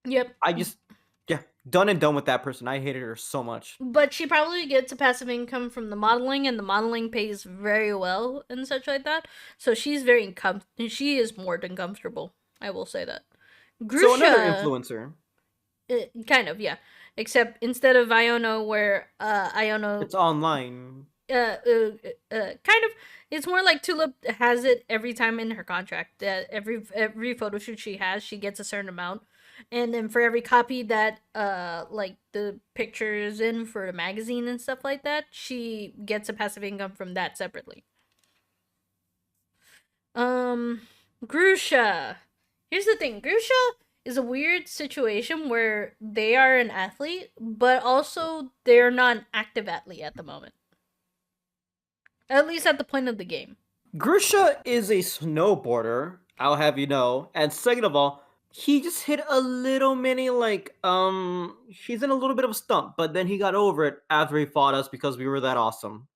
Yep. I just done and done with that person. I hated her so much. But she probably gets a passive income from the modeling, and the modeling pays very well and such like that. So she's she is more than comfortable. I will say that. Grusha, so another influencer. Kind of, yeah. Except instead of Iono, where Iono, it's online. Kind of. It's more like Tulip has it every time in her contract. That every photo shoot she has, she gets a certain amount. And then for every copy that like the pictures in for the magazine and stuff like that, she gets a passive income from that separately. Grusha. Here's the thing. Grusha is a weird situation where they are an athlete, but also they're not an active athlete at the moment. At least at the point of the game. Grusha is a snowboarder, I'll have you know. And second of all, he just hit a little mini he's in a little bit of a stump, but then he got over it after he fought us because we were that awesome.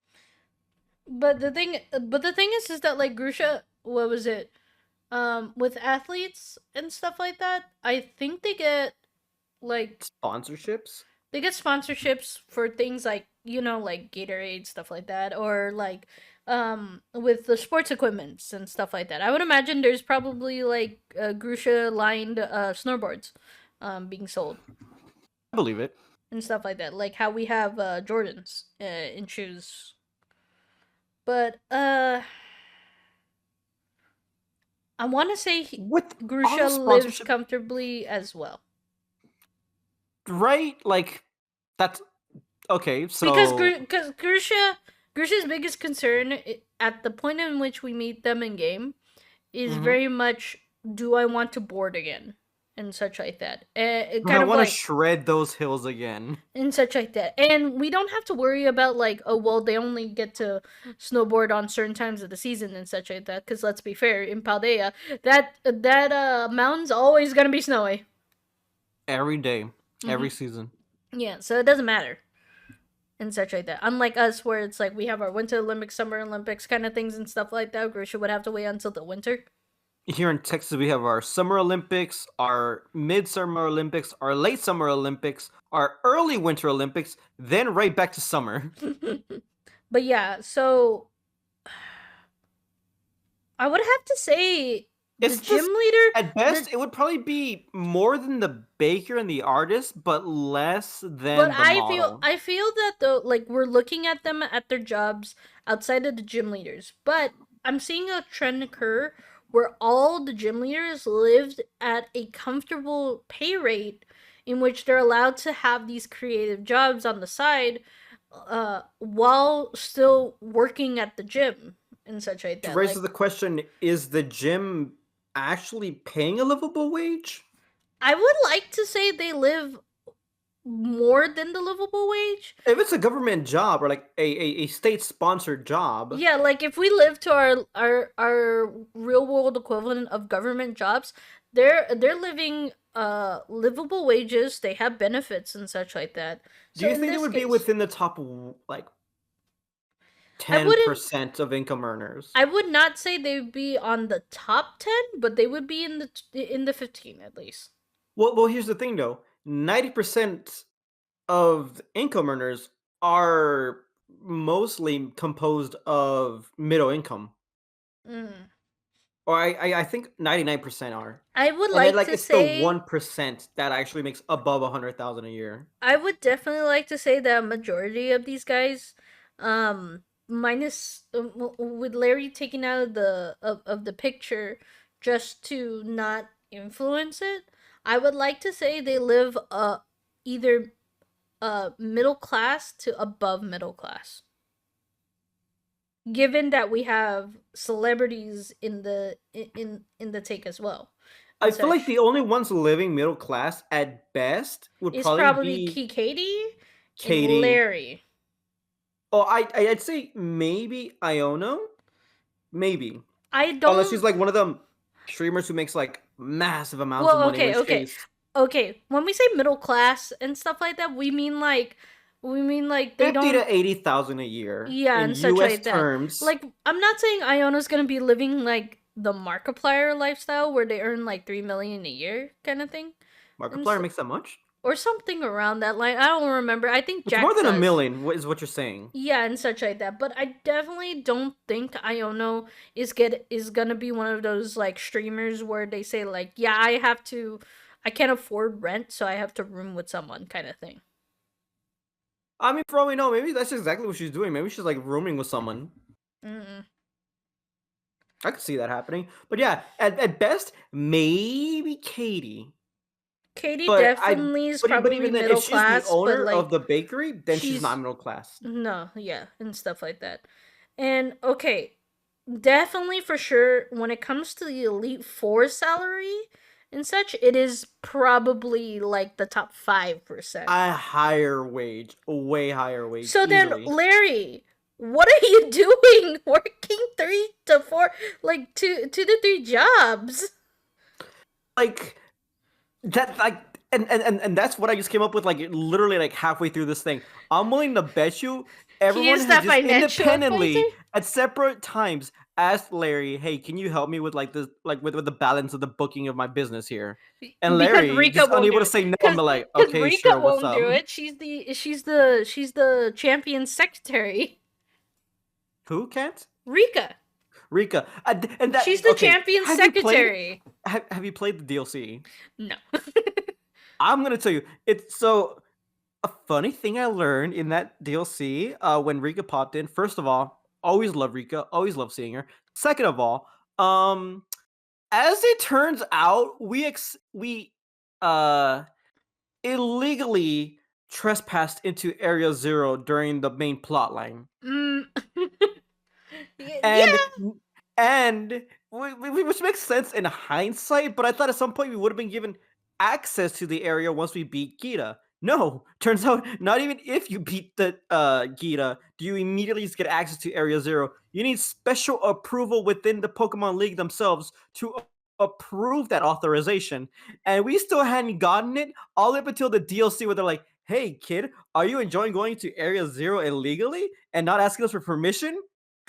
But the thing is that like Grusha, what was it? With athletes and stuff like that, I think they get like sponsorships. They get sponsorships for things like, you know, like Gatorade, stuff like that, or like with the sports equipments and stuff like that. I would imagine there's probably like Grusha lined snowboards being sold. I believe it. And stuff like that, like how we have Jordans in shoes. But I want to say Grusha lives comfortably as well. Right? Like that's okay. So because Grusha's biggest concern at the point in which we meet them in game is very much, do I want to board again and such like that. I want to shred those hills again and such like that. And we don't have to worry about like, oh well, they only get to snowboard on certain times of the season and such like that. Because let's be fair, in Paldea, that mountain's always gonna be snowy every day, every season. Yeah, so it doesn't matter. And such like that. Unlike us, where it's like we have our Winter Olympics, Summer Olympics kind of things and stuff like that, Grusha would have to wait until the winter. Here in Texas, we have our Summer Olympics, our Midsummer Olympics, our Late Summer Olympics, our Early Winter Olympics, then right back to summer. But yeah, so I would have to say The It's gym just leader, at the best it would probably be more than the baker and the artist, but less but than the model. I feel that though, like we're looking at them at their jobs outside of the gym leaders, but I'm seeing a trend occur where all the gym leaders lived at a comfortable pay rate in which they're allowed to have these creative jobs on the side while still working at the gym and such like Which that. raises Like the question: is the gym actually paying a livable wage? I would like to say they live more than the livable wage. If it's a government job or like a state sponsored job, Yeah, like if we live to our real world equivalent of government jobs, they're living livable wages, they have benefits and such like that. do So you in think they this would be case, within the top like I wouldn't 10% of income earners? I would not say they would be on the top 10, but they would be in the 15 at least. Well, here's the thing though: 90% of income earners are mostly composed of middle income, Mm. or I think 99% are, I would and then like like to it's the say 1% that actually makes above 100,000 a year. I would definitely like to say that a majority of these guys, minus with Larry taken out of the picture just to not influence it, I would like to say they live either middle class to above middle class. Given that we have celebrities in the take as well, I and feel like such, the only ones living middle class at best would is probably probably be Katie and Katie. Larry. Oh, I'd say maybe Iono, maybe, I unless she's don't. like one of them streamers who makes like massive amounts of Well, money. In okay, which okay, case, okay. When we say middle class and stuff like that, we mean like they 50 don't. to 80,000 a year Yeah, in and such U.S. like that. terms. Like I'm not saying Iona's gonna be living like the Markiplier lifestyle where they earn like 3 million a year kind of thing, and Markiplier makes that much. or something around that line. I don't remember. I think It's more Jack than a does. million. What is what you're saying? Yeah, and such like that. But I definitely don't think Iono is gonna be one of those like streamers where they say like, yeah, I can't afford rent, so I have to room with someone kind of thing. I mean, for all we know, maybe that's exactly what she's doing. Maybe she's like rooming with someone. Mm-mm. I could see that happening. But yeah, at best, maybe Katie. Katie But I definitely is but probably even then, if middle she's the class, but owner of like the bakery, then she's not she's middle class. no, yeah, and stuff like that. And okay, definitely for sure when it comes to the Elite Four salary and such, it is probably like the top 5%. A higher wage, a way higher wage, So then, easily. Larry, what are you doing working 3 to 4, like two to three jobs? Like that, like, and that's what I just came up with. Like literally, like halfway through this thing, I'm willing to bet you He everyone is has that just financial advisor? independently at separate times asked Larry, "Hey, can you help me with like this, like with the balance of the booking of my business here?" And Because Larry, Rika just won't unable do to it. say no, I'm Because like, because "Okay, Rika sure, what's won't up?" do it. She's the champion secretary. Who can't? Rika. Rika, and that She's the okay. champion Have you played? secretary. Have you played the DLC? No. I'm gonna tell you. It's so a funny thing I learned in that DLC when Rika popped in. First of all, always love Rika. Always love seeing her. Second of all, um, as it turns out, we uh illegally trespassed into Area Zero during the main plot line. Mm. and Yeah. and which makes sense in hindsight, but I thought at some point we would have been given access to the area once we beat Gita. No, turns out not even if you beat the Gita do you immediately just get access to Area Zero. You need special approval within the Pokemon League themselves to approve that authorization, and we still hadn't gotten it all up until the DLC where they're like, "Hey, kid, are you enjoying going to Area Zero illegally and not asking us for permission?"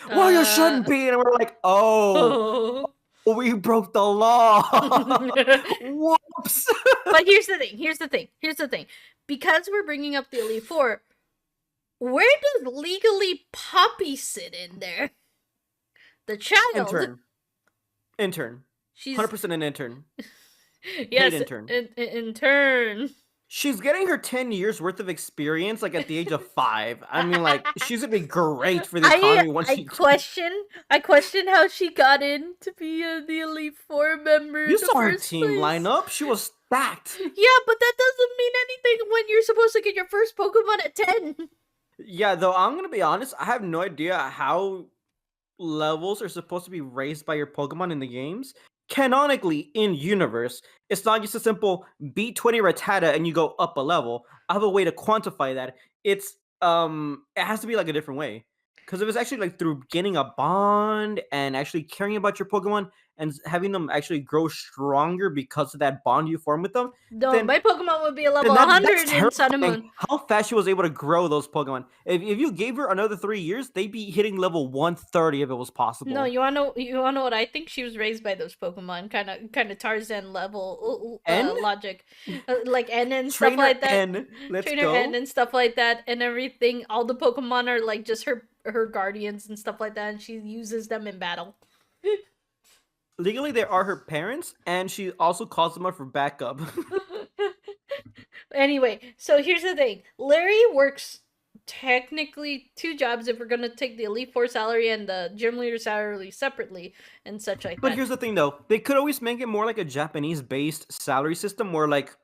Well, you shouldn't Uh. be. And we're like, oh, Oh. we broke the law. But Whoops. here's the thing. Here's the thing. Here's the thing. Because we're bringing up the Elite Four, where does legally Poppy sit in there? The child. Intern. Intern. She's 100% an intern. Paid yes, intern. in turn. She's getting her 10 years worth of experience like at the age of 5. I mean, like, she's gonna be great for the economy once I she question how she got in to be the Elite Four member You in the saw her first team place. lineup. She was stacked. Yeah, but that doesn't mean anything when you're supposed to get your first Pokemon at 10. Yeah, though I'm gonna be honest, I have no idea how levels are supposed to be raised by your Pokemon in the games. Canonically, in universe, it's not just a simple beat 20 Rattata and you go up a level. I have a way to quantify that. It has to be like a different way. Because if it's actually like through getting a bond and actually caring about your Pokemon and having them actually grow stronger because of that bond you form with them, No, then my Pokemon would be a level then that's 100 in Sun and terrifying Moon. how fast she was able to grow those Pokemon. If you gave her another 3 years, they'd be hitting level 130 if it was No, possible. you wanna know what I think? She was raised by those Pokemon, kind of Tarzan level N? logic, like N and stuff Trainer like that. N. Let's Trainer N go. and stuff like that, and everything. All the Pokemon are like just her guardians and stuff like that, and she uses them in battle. Legally, they are her parents, and she also calls them up for backup. Anyway, so here's the thing: Larry works technically 2 jobs if we're gonna take the Elite Four salary and the gym leader salary separately and such like But that. here's the thing, though. They could always make it more like a Japanese-based salary system where, like,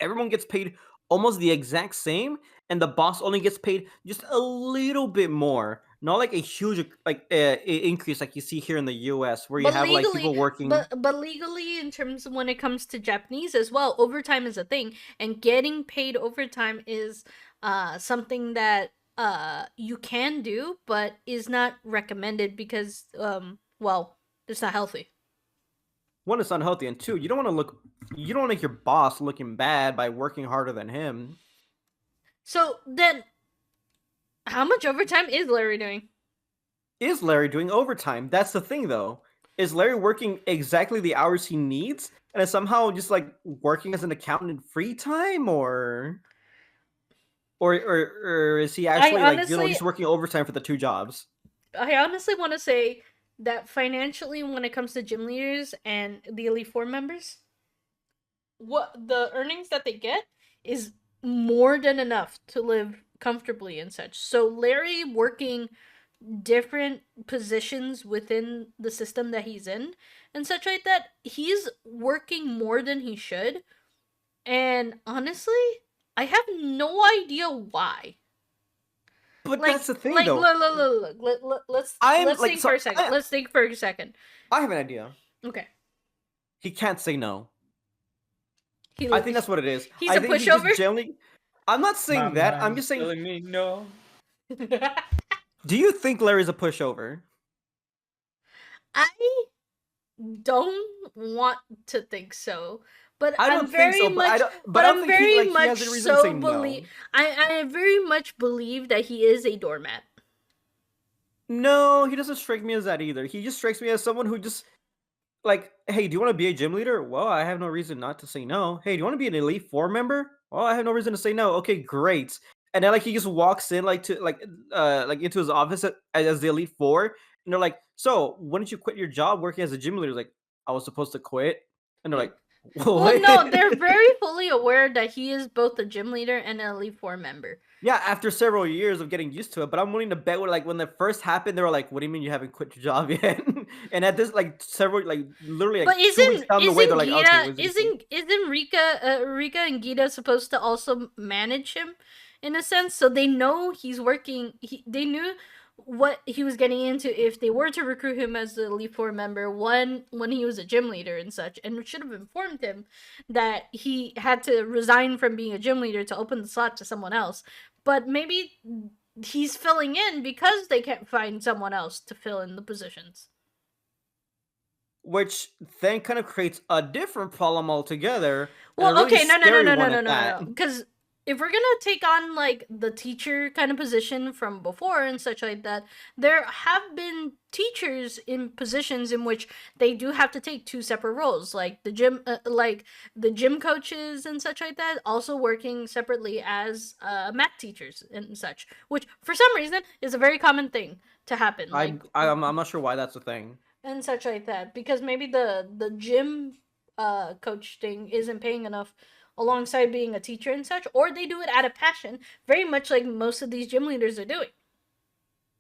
everyone gets paid almost the exact same, and the boss only gets paid just a little bit more. Not like a huge increase like you see here in the U.S., where you But have like legally, people working. but legally, in terms of when it comes to Japanese as well, overtime is a thing, and getting paid overtime is something that you can do, but is not recommended because well, it's not healthy. One, it's unhealthy, and two, you don't want to make your boss looking bad by working harder than him. So then, how much overtime is Larry doing? Is Larry doing overtime? That's the thing, though. Is Larry working exactly the hours he needs, and is somehow just like working as an accountant in free time, or is he I actually like honestly, just working overtime for the 2 jobs? I honestly want to say that financially, when it comes to gym leaders and the Elite Four members, what the earnings that they get is more than enough to live comfortably and such. So Larry working different positions within the system that he's in and such like that, he's working more than he should. And honestly, I have no idea why. But that's the thing, though. Look, I'm let's like, think for so a second. Let's think for a second. I have an idea. Okay. He can't say no. He I think that's what it is. he's I a think he just pushover. generally. I'm not My saying that. I'm mind's just saying. telling me no. Do you think Larry's a pushover? I don't want to think so, but I I'm don't think very so, but I much don't. But but I don't I'm think he very like he much has a reason to say so no. I very much believe that he is a doormat. No, he doesn't strike me as that either. He just strikes me as someone who just like, hey, do you want to be a gym leader? Well, I have no reason not to say no. Hey, do you want to be an Elite Four member? Well, I have no reason to say no. Okay, great. And then like he just walks in like into his office as the Elite Four, and they're like, so when did you quit your job working as a gym leader? He's like, I was supposed to quit, and they're like, Well, what? no, they're very fully aware that he is both a gym leader and an Elite Four member. Yeah, after several years of getting used to it, but I'm willing to bet when that first happened, they were like, "What do you mean you haven't quit your job yet?" And at this, like several, like literally, But like 2 weeks down the way, they're isn't like, "Okay, Gita was it cool?" isn't Rika and Gita supposed to also manage him in a sense? So they know he's working. They knew what he was getting into if they were to recruit him as the Elite Four member. When he was a gym leader and such, and should have informed him that he had to resign from being a gym leader to open the slot to someone else. But maybe he's filling in because they can't find someone else to fill in the positions. Which then kind of creates a different problem altogether, and a Well, really okay, scary one at that. no. Because if we're gonna take on like the teacher kind of position from before and such like that, there have been teachers in positions in which they do have to take 2 separate roles, like the gym coaches and such like that, also working separately as math teachers and such, which for some reason is a very common thing to happen. Like I'm not sure why that's a thing. and such like that, because maybe the gym coach thing isn't paying enough alongside being a teacher and such, or they do it out of passion, very much like most of these gym leaders are doing.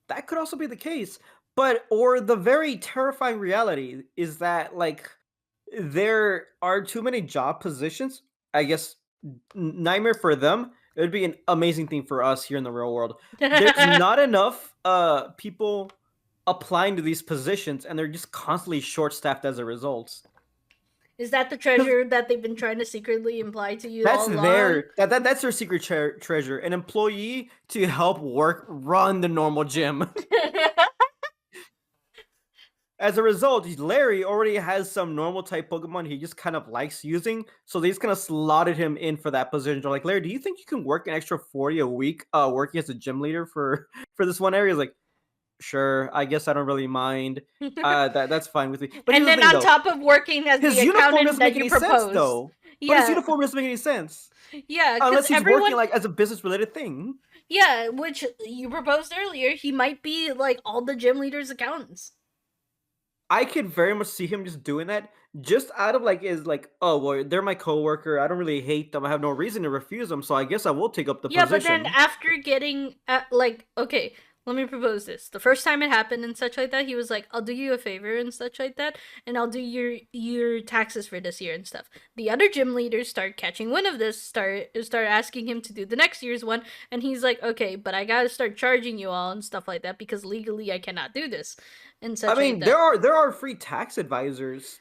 That could also be the case. But or the very terrifying reality is that like there are too many job positions. I guess nightmare for them. It would be an amazing thing for us here in the real world. There's not enough people applying to these positions, and they're just constantly short staffed as a result. Is that the treasure that they've been trying to secretly imply to you That's all along? that's their secret treasure. An employee to help work run the normal gym. As a result, Larry already has some normal type Pokemon he just kind of likes using, so they just kind of slotted him in for that position. They're like, Larry, do you think you can work an extra 40 a week working as a gym leader for for this one area? He's like, sure, I guess I don't really mind. That's fine with me. But And here's the then thing on though. top of working as His the uniform accountant doesn't that make you any sense proposed. though. But his Yeah. uniform doesn't make any sense. Yeah, because Unless he's everyone. working like as a business related thing. Yeah, which you proposed earlier, he might be like all the gym leaders' accountants. I could very much see him just doing that just out of like is like, oh well, they're my coworker. I don't really hate them. I have no reason to refuse them, so I guess I will take up the Yeah, but then position. after getting like, okay, let me propose this. The first time it happened and such like that, he was like, "I'll do you a favor and such like that, and I'll do your taxes for this year and stuff." The other gym leaders start catching wind of this, start asking him to do the next year's one, and he's like, "Okay, but I gotta start charging you all and stuff like that because legally I cannot do this," and I such like mean, that. there are free tax advisors.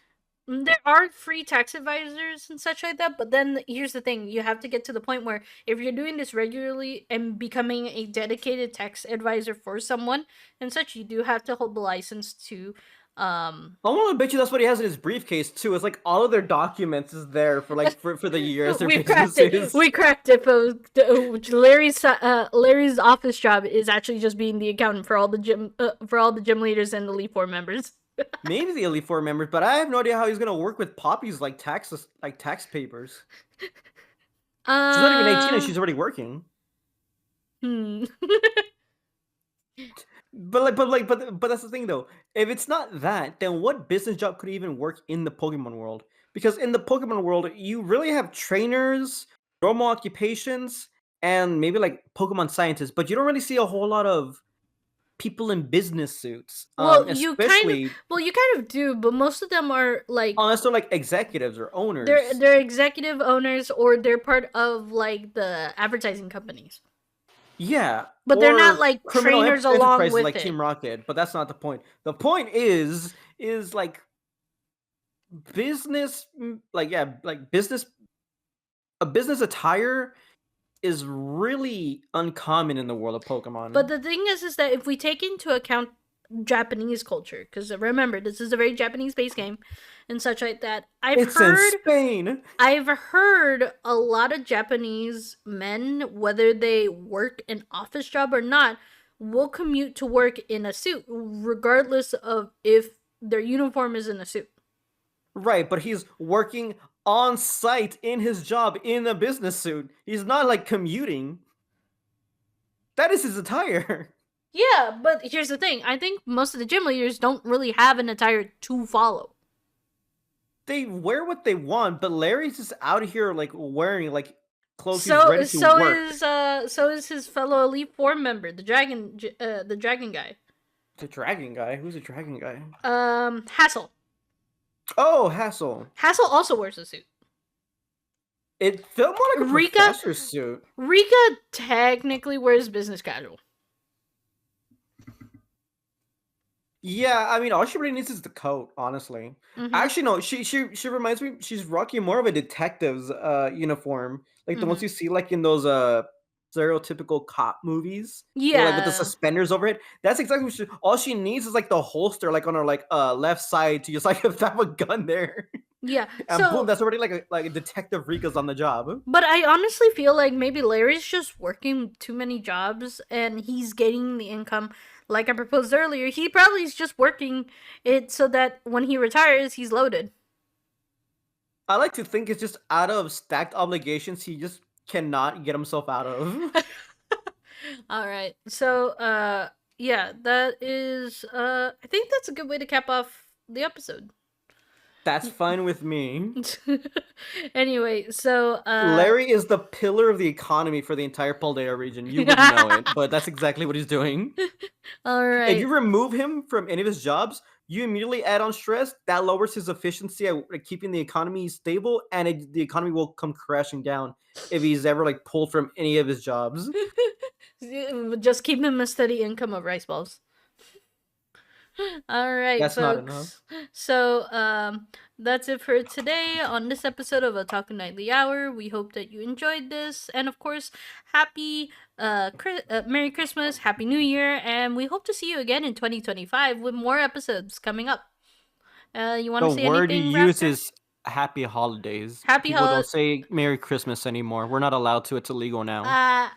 There are free tax advisors and such like that, but then here's the thing: you have to get to the point where if you're doing this regularly and becoming a dedicated tax advisor for someone and such, you do have to hold the license to. I want to bet you that's what he has in his briefcase too. It's like all of their documents is there for like for the years their We've cracked it. businesses. We cracked it. Larry's office job is actually just being the accountant for all the gym leaders and the Elite Four members. Maybe the Elite Four members, but I have no idea how he's gonna work with Poppy's like tax papers. She's not even 18 and Uh, she's already working. hmm. But that's the thing though. If it's not that, then what business job could even work in the Pokemon world? Because in the Pokemon world, you really have trainers, normal occupations, and maybe like Pokemon scientists, but you don't really see a whole lot of people in business suits. Especially You kind of do, but most of them are like unless they're like executives or owners. they're executive owners or they're part of like the advertising companies. Yeah, But they're not or like criminal trainers along enterprises with like it. Team Rocket, but that's not the point. The point is like business, like yeah, like business. A business attire is really uncommon in the world of But Pokemon. the thing is that if we take into account Japanese culture, because remember this is a very Japanese-based game and such like that, It's in Spain. I've heard a lot of Japanese men, whether they work an office job or not, will commute to work in a suit, regardless of if their uniform is in a suit. Right, but he's working on site in his job in a business suit. He's not like commuting. That is his attire. Yeah, but here's the thing. I think most of the gym leaders don't really have an attire to follow. They wear what they want, but Larry's just out here like wearing like clothes he's So ready to work. so is his fellow Elite Four member, the dragon guy. The dragon guy? Who's the dragon guy? Hassel. Oh, Hassel. Hassel also wears a suit. It felt more like a Rika professor's suit. Rika technically wears business casual. Yeah, I mean, all she really needs is the coat, honestly. Mm-hmm. Actually, no, she reminds me. She's rocking more of a detective's uniform, like the ones Mm-hmm. you see like in those stereotypical cop movies, like with the Yeah. suspenders over it. That's exactly what she. All she needs is like the holster, like on her like left side to just like have a gun there, Yeah. and boom, So, that's already like a detective Rika's on the job. but I honestly feel like maybe Larry's just working too many jobs and he's getting the income. Like I proposed earlier, he probably is just working it so that when he retires, he's loaded. I like to think it's just out of stacked obligations he just cannot get himself out of. All right. So, yeah, that is I think that's a good way to cap off the episode. That's fine with me. Anyway, so Larry is the pillar of the economy for the entire Paldea region. You wouldn't know it, but that's exactly what he's doing. all If right. you remove him from any of his jobs, you immediately add on stress. That lowers his efficiency at keeping the economy stable, and the economy will come crashing down if he's ever like pulled from any of his jobs. Just keep him a steady income of rice balls. All right, That's not enough. folks. So, that's it for today on this episode of Otaku Nightly Hour. We hope that you enjoyed this, and of course, happy Merry Christmas, Happy New Year, and we hope to see you again in 2025 with more episodes coming up. You want The to say word you anything, use Raptor? is happy holidays. Happy People don't holidays. say Merry Christmas anymore. We're not allowed to. It's illegal now.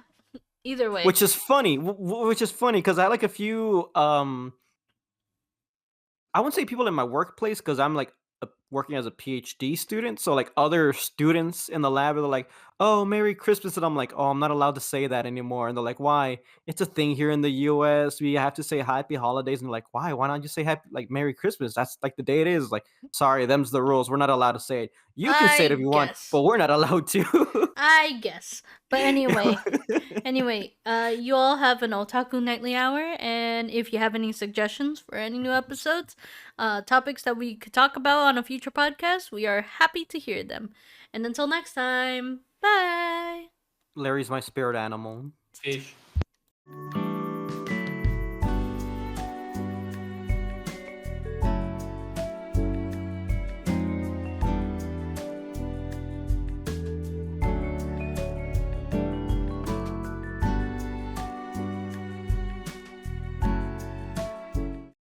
Either way. Which is funny. Which is funny because I like a few I wouldn't say people in my workplace because I'm like working as a PhD student. So like other students in the lab are like, "Oh, Merry Christmas," and I'm like, "Oh, I'm not allowed to say that anymore." And they're like, "Why? It's a thing here in the U.S. We have to say Happy Holidays." And they're like, "Why? Why not just say Happy like Merry Christmas? That's like the day it is." Like, sorry, them's the rules. We're not allowed to say it. You can say it if I you want, guess. but we're not allowed to. I guess. But anyway, you all have an Otaku Nightly Hour, and if you have any suggestions for any new episodes, topics that we could talk about on a future podcast, we are happy to hear them. And until next time, bye! Larry's my spirit animal. Fish.